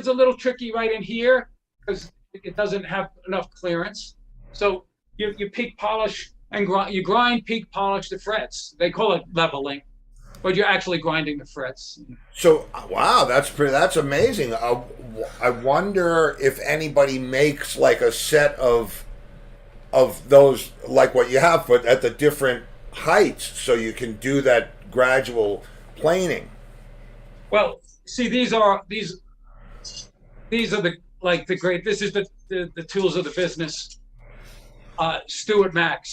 a little tricky right in here because it doesn't have enough clearance. So you peak polish and you grind, peak polish the frets. They call it leveling, but you're actually grinding the frets. So wow, that's amazing. I wonder if anybody makes like a set of those, like what you have, but at the different heights, so you can do that gradual planing. Well, see, these are the great. This is the tools of the business. Stu Mac.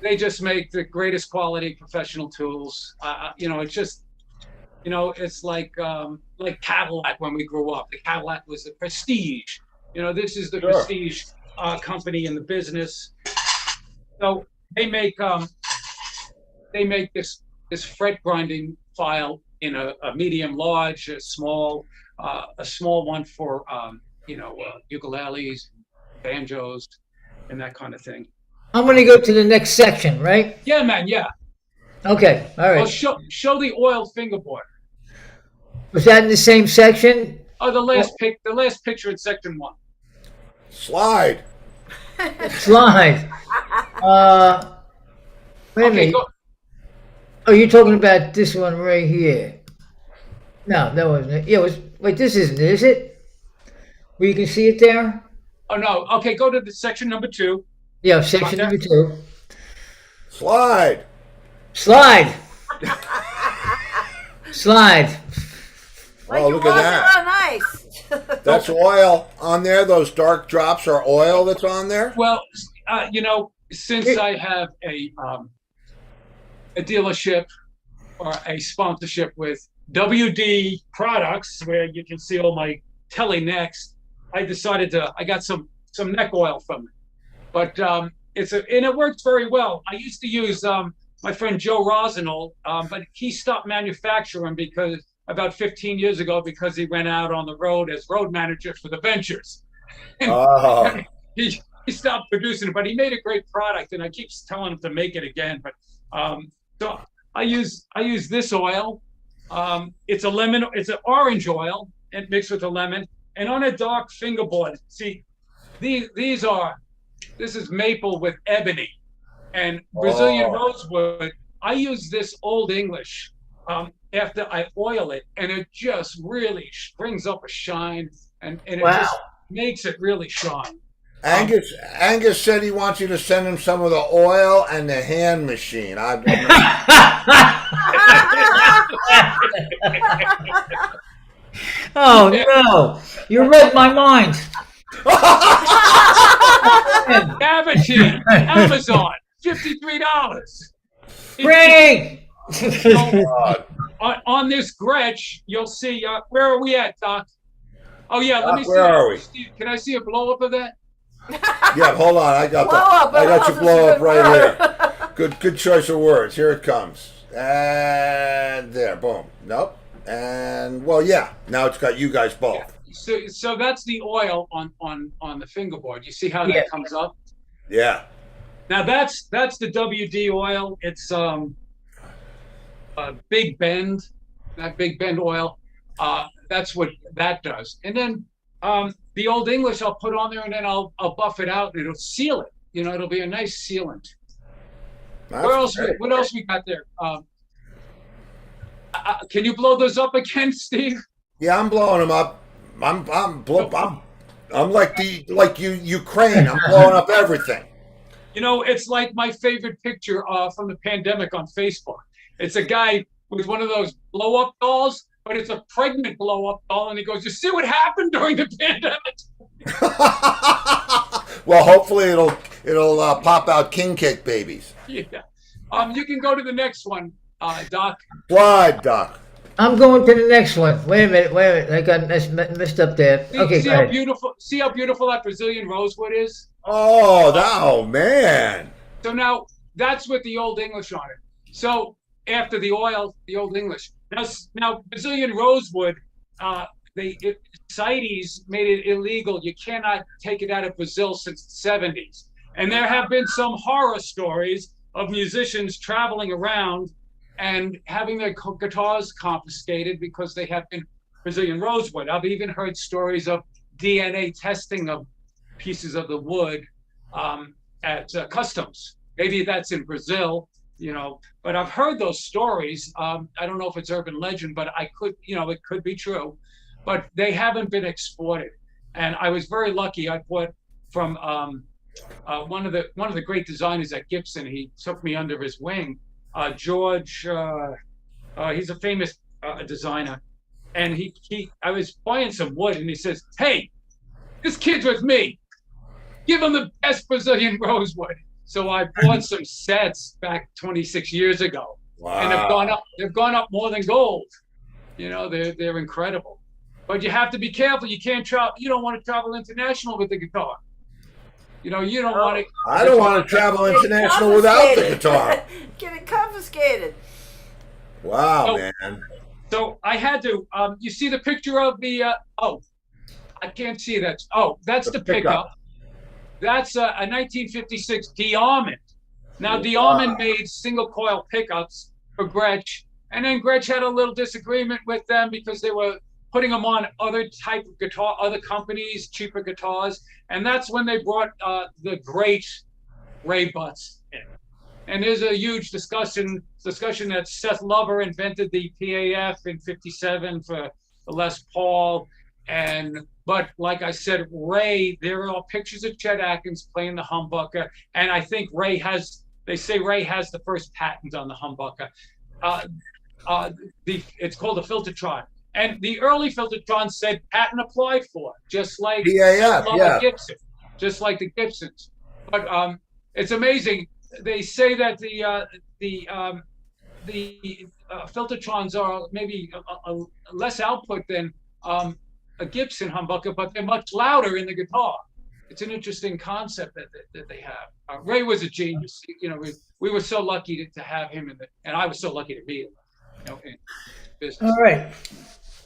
They just make the greatest quality professional tools. It's just, it's like Cadillac when we grew up. The Cadillac was the Prestige. This is the Prestige company in the business. So they make this fret grinding file in a medium large, a small one for ukuleles, banjos, and that kind of thing. I'm going to go to the next section, right? Yeah, man. Yeah. Okay. All right. Well, show the oiled fingerboard. Was that in the same section? Oh, the last picture in section 1. Slide. Wait a minute. Go. Oh, you're talking about this one right here. No, that wasn't it. Yeah, wait, this isn't it, is it? Where you can see it there? Oh, no. Okay, go to the section number 2. Yeah, section number 2. Slide. Slide. Like Oh, you're look at that. on ice. That's oil on there. Those dark drops are oil that's on there. Well, since I have a dealership or a sponsorship with WD Products, where you can see all my Tele Next, I decided I got some neck oil from it. But and it works very well. I used to use my friend Joe Rosenol, but he stopped manufacturing because about 15 years ago because he went out on the road as road manager for the Ventures. And, Oh. he stopped producing it, but he made a great product, and I keep telling him to make it again. But so I use this oil. It's an orange oil, and mixed with a lemon, and on a dark fingerboard. See, this is maple with ebony, and Brazilian rosewood. I use this Old English after I oil it, and it just really brings up a shine, and it just makes it really shine. Angus said he wants you to send him some of the oil and the hand machine. Oh no! You read my mind. Cavity, Amazon, $53. Bring. On this Gretch, you'll see. Where are we at, Doc? Oh yeah, let me see. Where are we? Steve, can I see a blow up of that? Yeah, hold on. I got your blow up right here. Good choice of words. Here it comes. And there, boom. Nope. And well, yeah. Now it's got you guys both. Yeah. So that's the oil on the fingerboard. You see how that comes up? Yeah. Now that's the WD oil. It's a Big Bend, that Big Bend oil. That's what that does. And then the Old English I'll put on there, and then I'll buff it out, and it'll seal it. It'll be a nice sealant. What else we got there? Can you blow those up again, Steve? Yeah, I'm blowing them up. I'm like Ukraine. I'm blowing up everything. It's like my favorite picture from the pandemic on Facebook. It's a guy with one of those blow up dolls, but it's a pregnant blow up doll, and he goes, "You see what happened during the pandemic?" Well, hopefully it'll pop out king cake babies. Yeah. You can go to the next one, Doc. Why, Doc? I'm going to the next one. Wait a minute. I got messed up there. Okay, see how beautiful that Brazilian rosewood is? Oh, man. So now that's with the Old English on it. So after the oil, the Old English. Now Brazilian rosewood, CITES made it illegal. You cannot take it out of Brazil since the 70s. And there have been some horror stories of musicians traveling around and having their guitars confiscated because they have been Brazilian rosewood. I've even heard stories of DNA testing of pieces of the wood at customs. Maybe that's in Brazil, but I've heard those stories. I don't know if it's urban legend, but it could be true, but they haven't been exported. And I was very lucky. I bought from one of the great designers at Gibson. He took me under his wing. George, he's a famous designer, and I was buying some wood, and he says, "Hey, this kid's with me. Give him the best Brazilian rosewood." So I bought some sets back 26 years ago, and they've gone up more than gold. They're incredible, but you have to be careful. You can't travel. You don't want to travel international with the guitar. You don't want to. I don't want to travel international without the guitar. Get it confiscated. Wow, man. So I had to. You see the picture of the? I can't see that. Oh, that's the pickup. That's a 1956 Diamond. Now Diamond made single coil pickups for Gretch, and then Gretch had a little disagreement with them because they were putting them on other type of guitar, other companies, cheaper guitars, and that's when they brought the great Ray Butts in. And there's a huge discussion that Seth Lover invented the PAF in '57 for the Les Paul, but like I said, Ray, there are pictures of Chet Atkins playing the humbucker, and I think they say Ray has the first patent on the humbucker. It's called the Filtertron. And the early Filtertron said patent applied for, just like Gibson, just like the Gibsons. But it's amazing. They say that the Filtertrons are maybe a less output than a Gibson humbucker, but they're much louder in the guitar. It's an interesting concept that they have. Ray was a genius. You know, we were so lucky to have him and I was so lucky to meet him. In business. All right.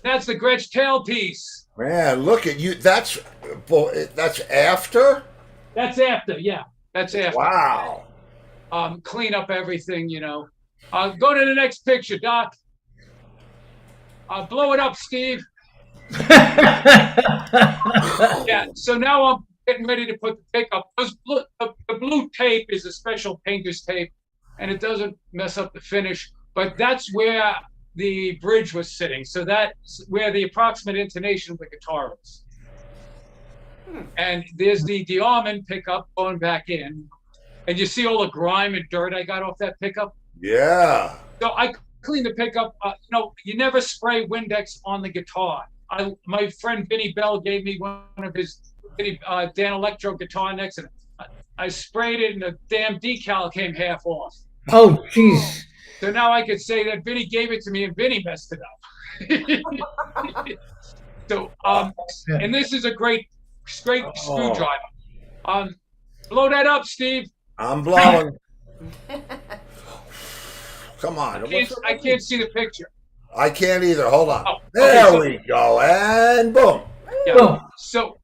That's the Gretch tailpiece. Man, look at you. That's after? That's after, yeah. That's after. Wow. Clean up everything, you know. Go to the next picture, Doc. Blow it up, Steve. Yeah, so now I'm getting ready to put the pickup. The blue tape is a special painter's tape, and it doesn't mess up the finish, but that's where the bridge was sitting. So that's where the approximate intonation of the guitar is. And there's the Diamond pickup going back in. And you see all the grime and dirt I got off that pickup? Yeah. So I cleaned the pickup. You know, you never spray Windex on the guitar. My friend Vinny Bell gave me one of his Dan Electro guitar necks, and I sprayed it, and the damn decal came half off. Oh, jeez. So now I could say that Vinny gave it to me, and Vinny messed it up. So, and this is a great screwdriver. Blow that up, Steve. I'm blowing. Come on. I can't see the picture. I can't either. Hold on. Oh, okay, there we go. And boom. Yeah. Boom. So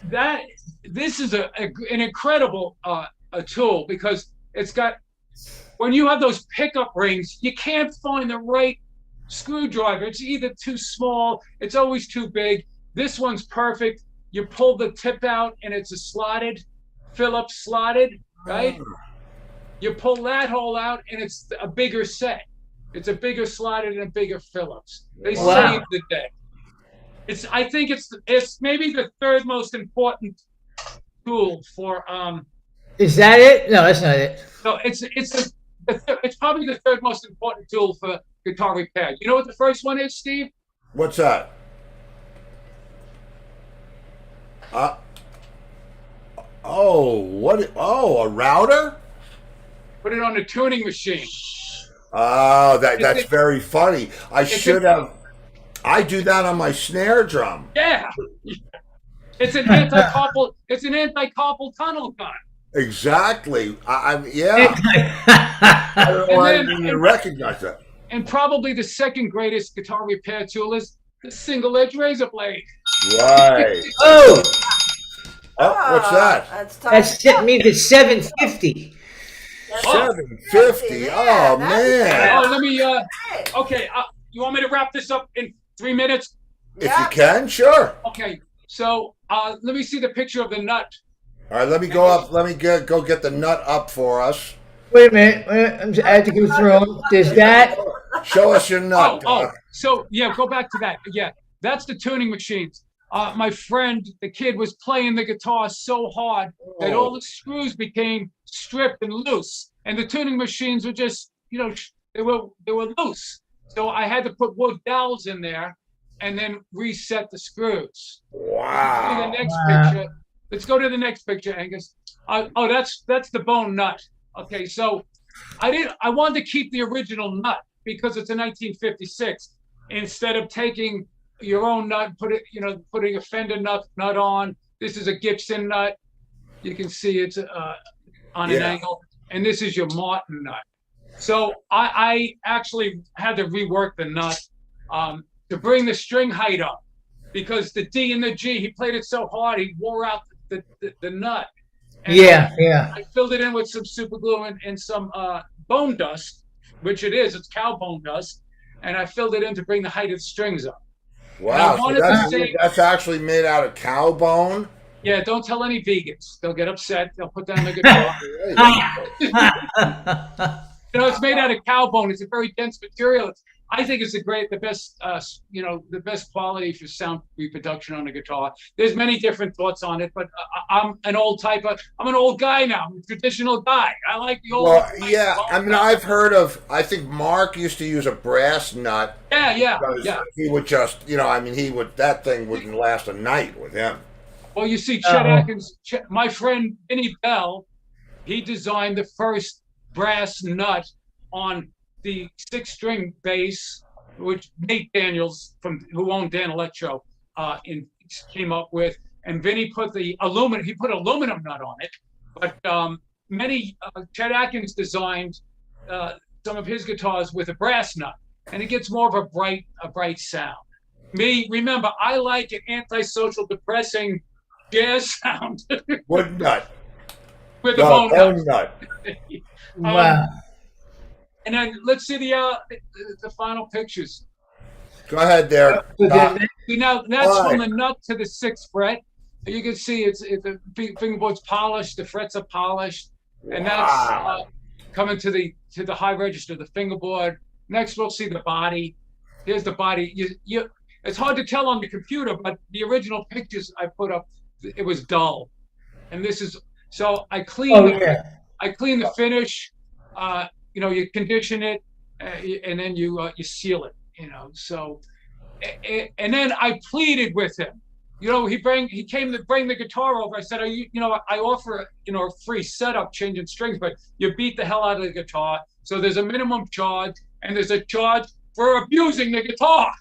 this is an incredible a tool, because it's got, when you have those pickup rings, you can't find the right screwdriver. It's either too small, it's always too big. This one's perfect. You pull the tip out and it's a slotted, Phillips slotted, right? You pull that hole out and it's a bigger set. It's a bigger slotted and a bigger Phillips. They saved the day. I think it's maybe the third most important tool for Is that it? No, that's not it. No, it's probably the third most important tool for guitar repair. You know what the first one is, Steve? What's that? A router? Put it on the tuning machine. Oh, that's very funny. I do that on my snare drum. Yeah. It's an anti-carpal. It's an anti-carpal tunnel gun. Exactly. Yeah. I don't know why I didn't even recognize that. And probably the second greatest guitar repair tool is the single-edge razor blade. Right. Oh, What's that? that's set me to 750. 750. Yeah, Oh man. Oh, let me. Okay. You want me to wrap this up in 3 minutes? If you can, sure. Okay. So let me see the picture of the nut. All right, let me go up. Let me go get the nut up for us. Wait a minute. I have to go through them. There's that. Show us your nut. So yeah, go back to that. Yeah, that's the tuning machines. My friend, the kid, was playing the guitar so hard that all the screws became stripped and loose, and the tuning machines were just, they were loose. So I had to put wood dowels in there, and then reset the screws. Wow. Picture. Let's go to the next picture, Angus. That's the bone nut. Okay, so I wanted to keep the original nut because it's a 1956. Instead of taking your own nut, putting a Fender nut on. This is a Gibson nut. You can see it's on an angle, and this is your Martin nut. So I actually had to rework the nut to bring the string height up, because the D and the G, he played it so hard he wore out the nut. And Yeah. I filled it in with some super glue and some bone dust, which it's cow bone dust, and I filled it in to bring the height of the strings up. Wow, so that's actually made out of cow bone? Yeah, don't tell any vegans. They'll get upset. They'll put down the guitar. It's made out of cow bone. It's a very dense material. I think it's the best quality for sound reproduction on a guitar. There's many different thoughts on it, but I'm an old guy now. I'm a traditional guy. I like the old. Well, yeah. I mean, I've heard of. I think Mark used to use a brass nut. Yeah. He would just, that thing wouldn't last a night with him. Well, you see, Chet Atkins, my friend Vinny Bell, he designed the first brass nut on the 6-string bass, which Nate Daniels, who owned Dan Electro, came up with, and Vinny put aluminum nut on it. But Chet Atkins designed some of his guitars with a brass nut, and it gets more of a bright sound. Remember, I like an antisocial, depressing jazz sound. Wood nut. With the bone nut. Wow. And then let's see the final pictures. Go ahead there. See, now that's from the nut to the 6th fret. You can see the fingerboard's polished, the frets are polished, and that's coming to the high register, the fingerboard. Next, we'll see the body. Here's the body. It's hard to tell on the computer, but the original pictures I put up, it was dull. And this is so I clean I clean the finish. You condition it, and then you seal it. So, and then I pleaded with him. He came to bring the guitar over. I said, I offer a free setup, changing strings, but you beat the hell out of the guitar. So there's a minimum charge, and there's a charge for abusing the guitar.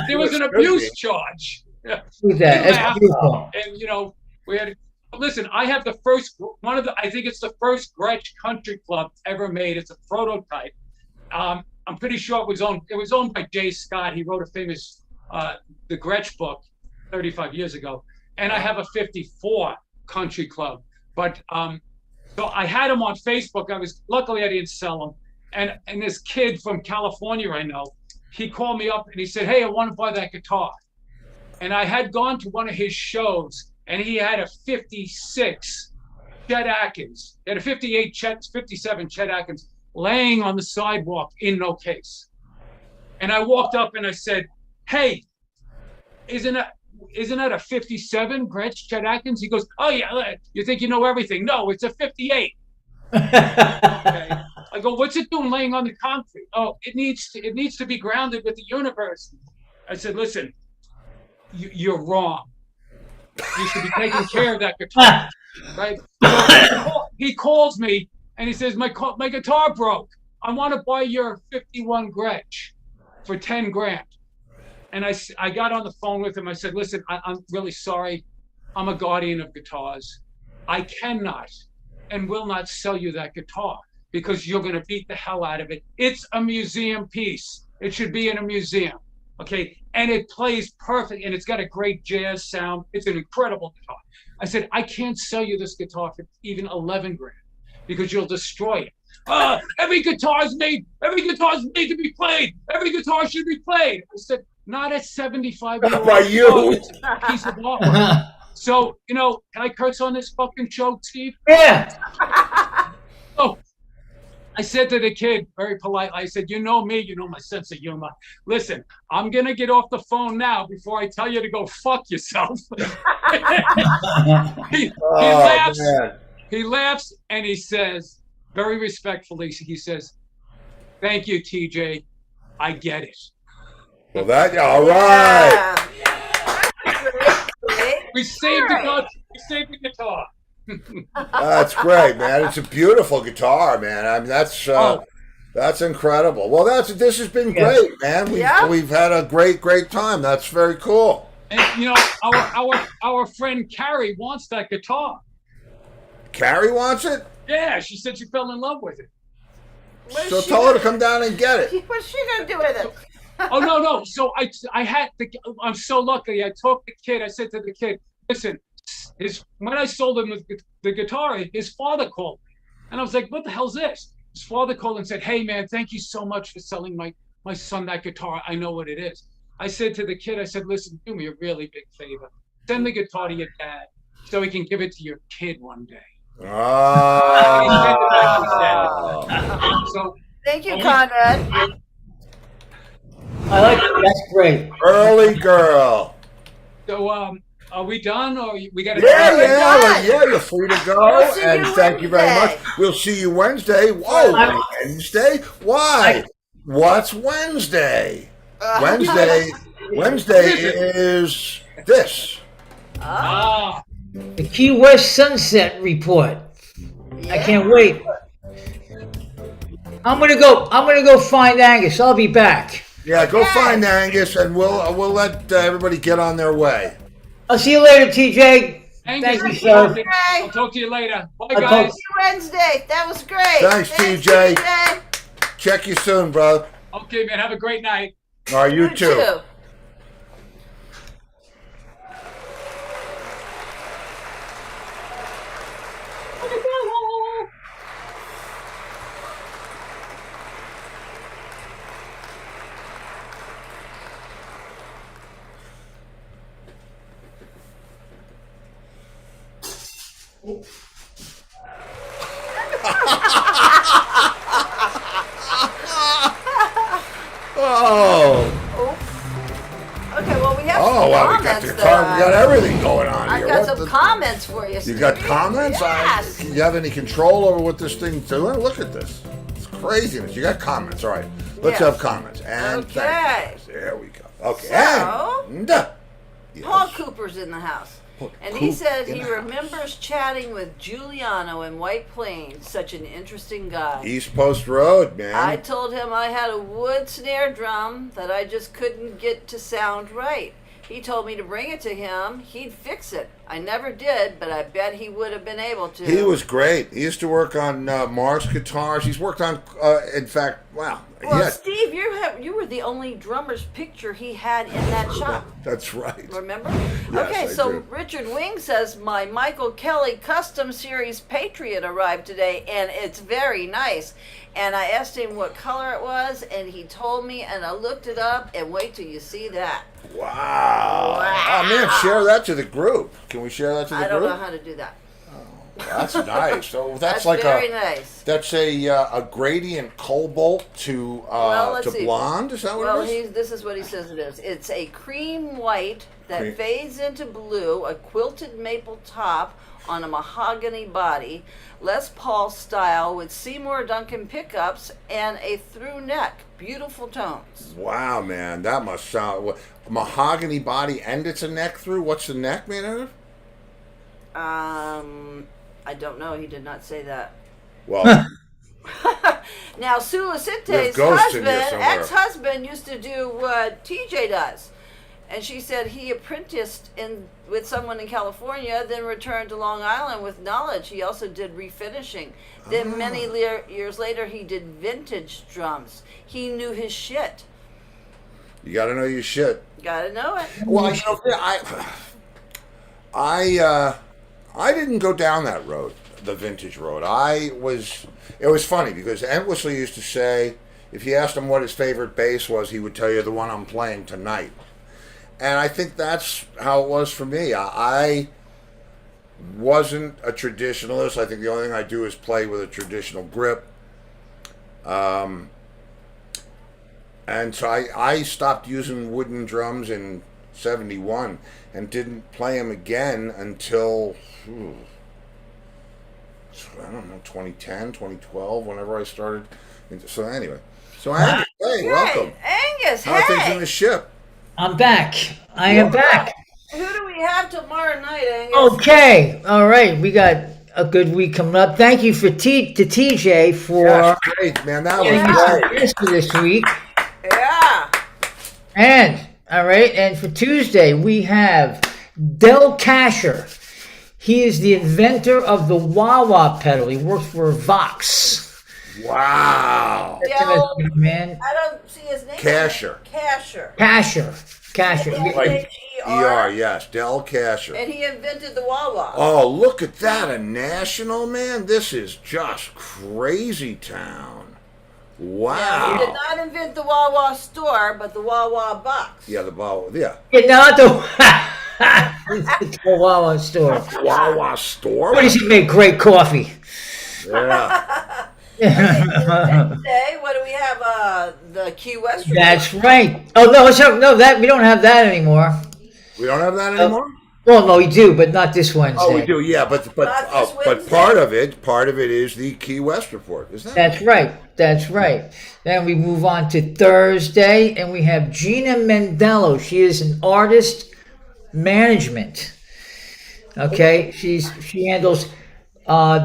There was an abuse charge. That's beautiful. And we had. Listen, I have I think it's the first Gretch country club ever made. It's a prototype. I'm pretty sure it was owned by Jay Scott. He wrote a famous the Gretch book 35 years ago. And I have a 54 country club. But so I had him on Facebook. Luckily I didn't sell him. And this kid from California I know, he called me up and he said, "Hey, I want to buy that guitar." And I had gone to one of his shows, and he had a 56 Chet Atkins. He had a 57 Chet Atkins laying on the sidewalk in no case. And I walked up and I said, "Hey, isn't that a 57 Gretch Chet Atkins?" He goes, "Oh yeah, you think you know everything." "No, it's a 58. Okay. I go, "What's it doing laying on the concrete?" "Oh, it needs to be grounded with the universe." I said, "Listen, you're wrong. You should be taking care of that guitar." Right? So he calls me and he says, my guitar broke. I want to buy your 51 Gretch for 10 grand. And I got on the phone with him. I said, "Listen, I'm really sorry. I'm a guardian of guitars. I cannot and will not sell you that guitar because you're going to beat the hell out of it. It's a museum piece. It should be in a museum. Okay, and it plays perfect, and it's got a great jazz sound. It's an incredible guitar." I said, "I can't sell you this guitar for even 11 grand because you'll destroy it." Every guitar is made to be played. Every guitar should be played." I said, "Not at 75-year-old by you. It's a piece of artwork." So, can I curse on this fucking show, Steve? Yeah. Oh. I said to the kid very politely, I said, "You know me, you know my sense of humor. Listen, I'm going to get off the phone now before I tell you to go fuck yourself." He laughs. Man. He laughs and he says, very respectfully, he says, "Thank you, TJ. I get it." Well, all right. We saved the guitar. That's great, man. It's a beautiful guitar, man. I mean, that's incredible. Well, this has been great, man. We've had a great time. That's very cool. And our friend Carrie wants that guitar. Carrie wants it? Yeah, she said she fell in love with it. So tell her to come down and get it. What's she gonna do with it? Oh no. So I'm so lucky. I talked to the kid. I said to the kid, "Listen, when I sold him the guitar, his father called me. And I was like, what the hell's this? His father called and said, "Hey man, thank you so much for selling my son that guitar. I know what it is." I said to the kid, I said, "Listen, do me a really big favor. Send the guitar to your dad so he can give it to your kid one day." So thank you, Conrad. I like it. That's great. Early girl. So are we done, or we got to? Yeah, you're free to go. We'll and thank you very much. We'll see you Wednesday. Whoa, Wednesday? Why? What's Wednesday? Wednesday is this. The Key West Sunset Report. Yeah. I can't wait. I'm gonna go find Angus. I'll be back. Yeah, go Okay. find Angus, and we'll let everybody get on their way. I'll see you later, TJ. Angus, Thank you, sir. Okay. I'll talk to you later. Bye, I'll guys. talk- See you Wednesday. That was great. Thanks, TJ. TJ. Check you soon, brother. Okay, man. Have a great night. All right, you too. Oh, Okay, well, we have oh, some well, we got comments. the car, we got everything going on I've here. got What some the- comments for you. You got Stevie. comments? Yes. You have any control over what this thing's doing? Look at this. It's craziness. You got comments. All right. Let's Yes. have comments. And Okay. thank you. There we go. Okay. So- And, yes. Paul Cooper's in the house. And he Coop said in he the house. remembers chatting with Giuliano in White Plains, such an interesting guy. East Post Road, man. I told him I had a wood snare drum that I just couldn't get to sound right. He told me to bring it to him. He'd fix it. I never did, but I bet he would have been able to. He was great. He used to work on Mars guitars. He's worked on, in fact, wow. Well, yeah, Steve, you were the only drummer's picture he had in that shop. that's right. Remember? Yes, Okay, I so do. Richard Wing says my Michael Kelly Custom Series Patriot arrived today, and it's very nice. And I asked him what color it was, and he told me, and I looked it up, and wait till you see that. Wow. Wow. Oh, man, share that to the group. Can we share that to the I don't group? know how to do that. That's nice. So that's That's like very a nice. that's a gradient cobalt to Well, let's see. blonde. Is that what Well, it is? this is what he says it is. It's a cream white that Cream. fades into blue, a quilted maple top on a mahogany body, Les Paul style with Seymour Duncan pickups and a through neck. Beautiful tones. Wow, man, that must sound mahogany body, and it's a neck through. What's the neck made out of? I don't know. He did not say that. Well, Now, There's Sulicite's ghosts in here husband, somewhere. ex-husband, used to do what TJ does. And she said he apprenticed with someone in California, then returned to Long Island with knowledge. He also did refinishing. Then many years later, he did vintage drums. He knew his shit. you got to know your shit. Gotta know it. Well, you know, I didn't go down that road, the vintage road. It was funny because Entwistle used to say, if you asked him what his favorite bass was, he would tell you the one I'm playing tonight. And I think that's how it was for me. I wasn't a traditionalist. I think the only thing I do is play with a traditional grip. And so I stopped using wooden drums in 71 and didn't play them again until, I don't know, 2010, 2012, whenever I started. So anyway. So Angus, hey, Hey, welcome. Angus, How are things in hey! the ship? I'm back. I am back. Who do we have tomorrow night, Angus? Okay. All right. We got a good week coming up. Thank you to TJ for That's great, man. That getting was us some great. guests for this week. Yeah. And all right, and for Tuesday we have Del Casher. He is the inventor of the wah-wah pedal. He works for Vox. Wow. Del, Man, I don't see his name. Casher. Casher. Casher. Like ER. ER, yes. Del Casher. And he invented the wah-wah. Oh, look at that. A national, man. This is just crazy town. Wow. He did not invent the wah-wah store, but the wah-wah box. Yeah, the ball. Yeah. Yeah, not the wah-wah store. Wawa store. What does he make? Great coffee. Yeah. Today, what do we have? The Key West. report. That's right. Oh no, that we don't have that anymore. We don't have that anymore? Well, no, we do, but not this Wednesday. Oh, we do, yeah, but Not this Wednesday. part of it is the Key West report, isn't it? That's right. That's right. Then we move on to Thursday, and we have Gina Mandelo. She is an artist management. Okay, she handles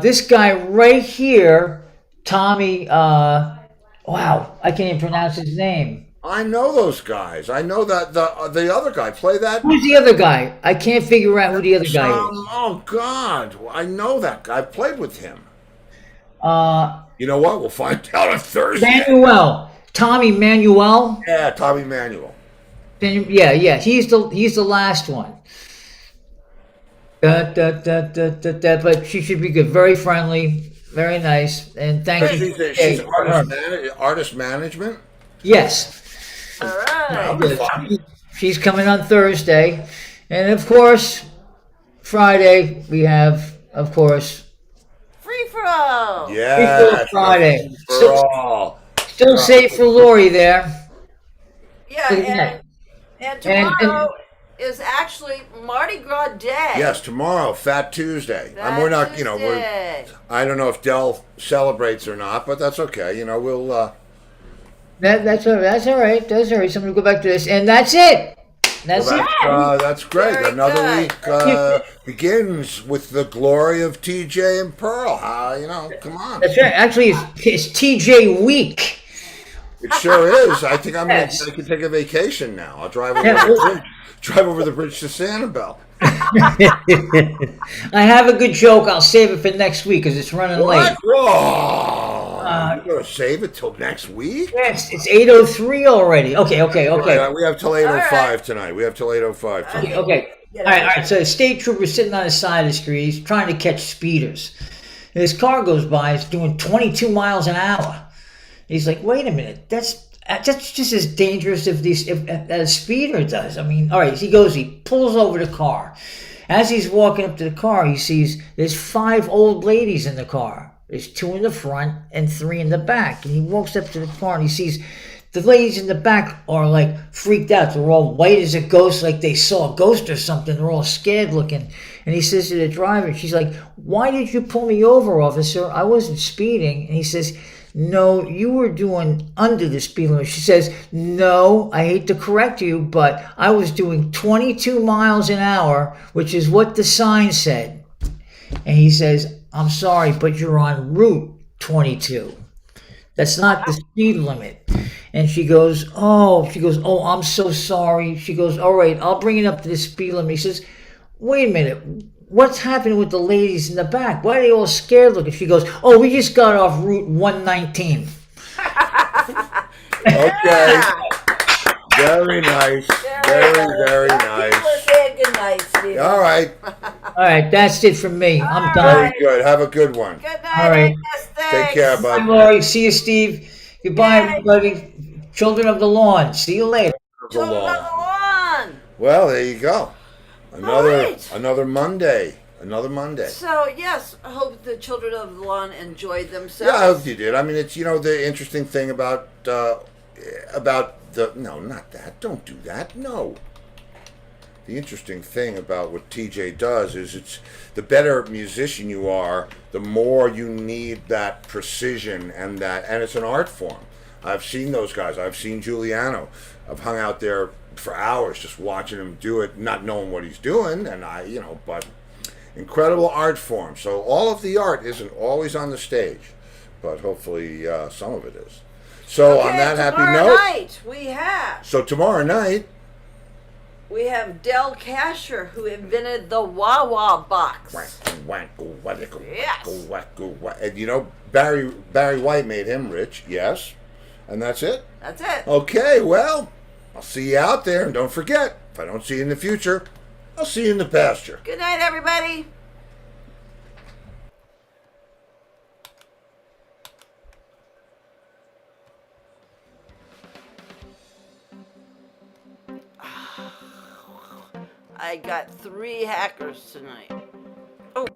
this guy right here, Tommy. Wow, I can't even pronounce his name. I know those guys. I know that the other guy. Play that. Who's the other guy? I can't figure out who the other guy is. Oh God, I know that guy. I played with him. Uh, You know what? We'll find out on Thursday. Manuel. Tommy Manuel. Yeah, Tommy Manuel. Yeah. He's the last one. But she should be good. Very friendly. Very nice. And thank you. She's artist management. Yes. All right. Yes. She's coming on Thursday. And of course, Friday, we have, of course, Free for all. Yeah, Friday. for all. Still safe for Lori there. Yeah, and tomorrow is actually Mardi Gras Day. Yes, tomorrow, Fat Tuesday. Fat We're not, you know, Tuesday. I don't know if Del celebrates or not, but that's okay. You know, we'll. That's all right. That's all right. Somebody go back to this, and that's it. That's it. That's great. Very Another good. week begins with the glory of TJ and Pearl. You know, come on. That's right. Actually, it's TJ week. It sure is. I think I can take a vacation now. I'll drive over the bridge to Sanibel. I have a good joke. I'll save it for next week because it's running late. Whoa! You're gonna save it till next week? Yes, it's 8:03 already. Okay. Right, we have till 8:05 tonight. We have till 8:05 tonight. Okay. All right. So the state trooper sitting on the side of the street. He's trying to catch speeders. His car goes by. It's doing 22 miles an hour. He's like, wait a minute. That's just as dangerous if a speeder does. I mean, all right. He pulls over the car. As he's walking up to the car, he sees there's 5 old ladies in the car. There's 2 in the front and 3 in the back. And he walks up to the car and he sees the ladies in the back are like freaked out. They're all white as a ghost, like they saw a ghost or something. They're all scared looking. And he says to the driver, she's like, why did you pull me over, officer? I wasn't speeding. And he says, no, you were doing under the speed limit. She says, no, I hate to correct you, but I was doing 22 miles an hour, which is what the sign said. And he says, I'm sorry, but you're on Route 22. That's not the speed limit. And she goes, oh, I'm so sorry. She goes, all right, I'll bring it up to the speed limit. He says, wait a minute. What's happening with the ladies in the back? Why are they all scared looking? She goes, oh, we just got off Route 119. Okay. Very nice. Very nice. People are saying good night, Steve. All right. All right, that's it from me. I'm done. Very good. Have a good one. Good night. All right. Yes, Take thanks. care, Bye, bud. Lori. See you, Steve. Goodbye, Bye. everybody. Children of the Lawn. See you later. Children of the lawn. Well, there you go. right. Another Monday. Another Monday. So yes, I hope the children of the lawn enjoyed themselves. Yeah, I hope you did. I mean, it's, you know, the interesting thing about the no, not that. Don't do that. No. The interesting thing about what TJ does is it's the better musician you are, the more you need that precision and it's an art form. I've seen those guys. I've seen Giuliano. I've hung out there for hours just watching him do it, not knowing what he's doing, and but incredible art form. So all of the art isn't always on the stage, but hopefully some of it is. So on that happy note, tomorrow night we have Del Casher, who invented the Wah-Wah box. Yes. And you know, Barry White made him rich, yes. And that's it? That's it. Okay, well, I'll see you out there. And don't forget, if I don't see you in the future, I'll see you in the pasture. Good night, everybody. I got 3 hackers tonight. Oh.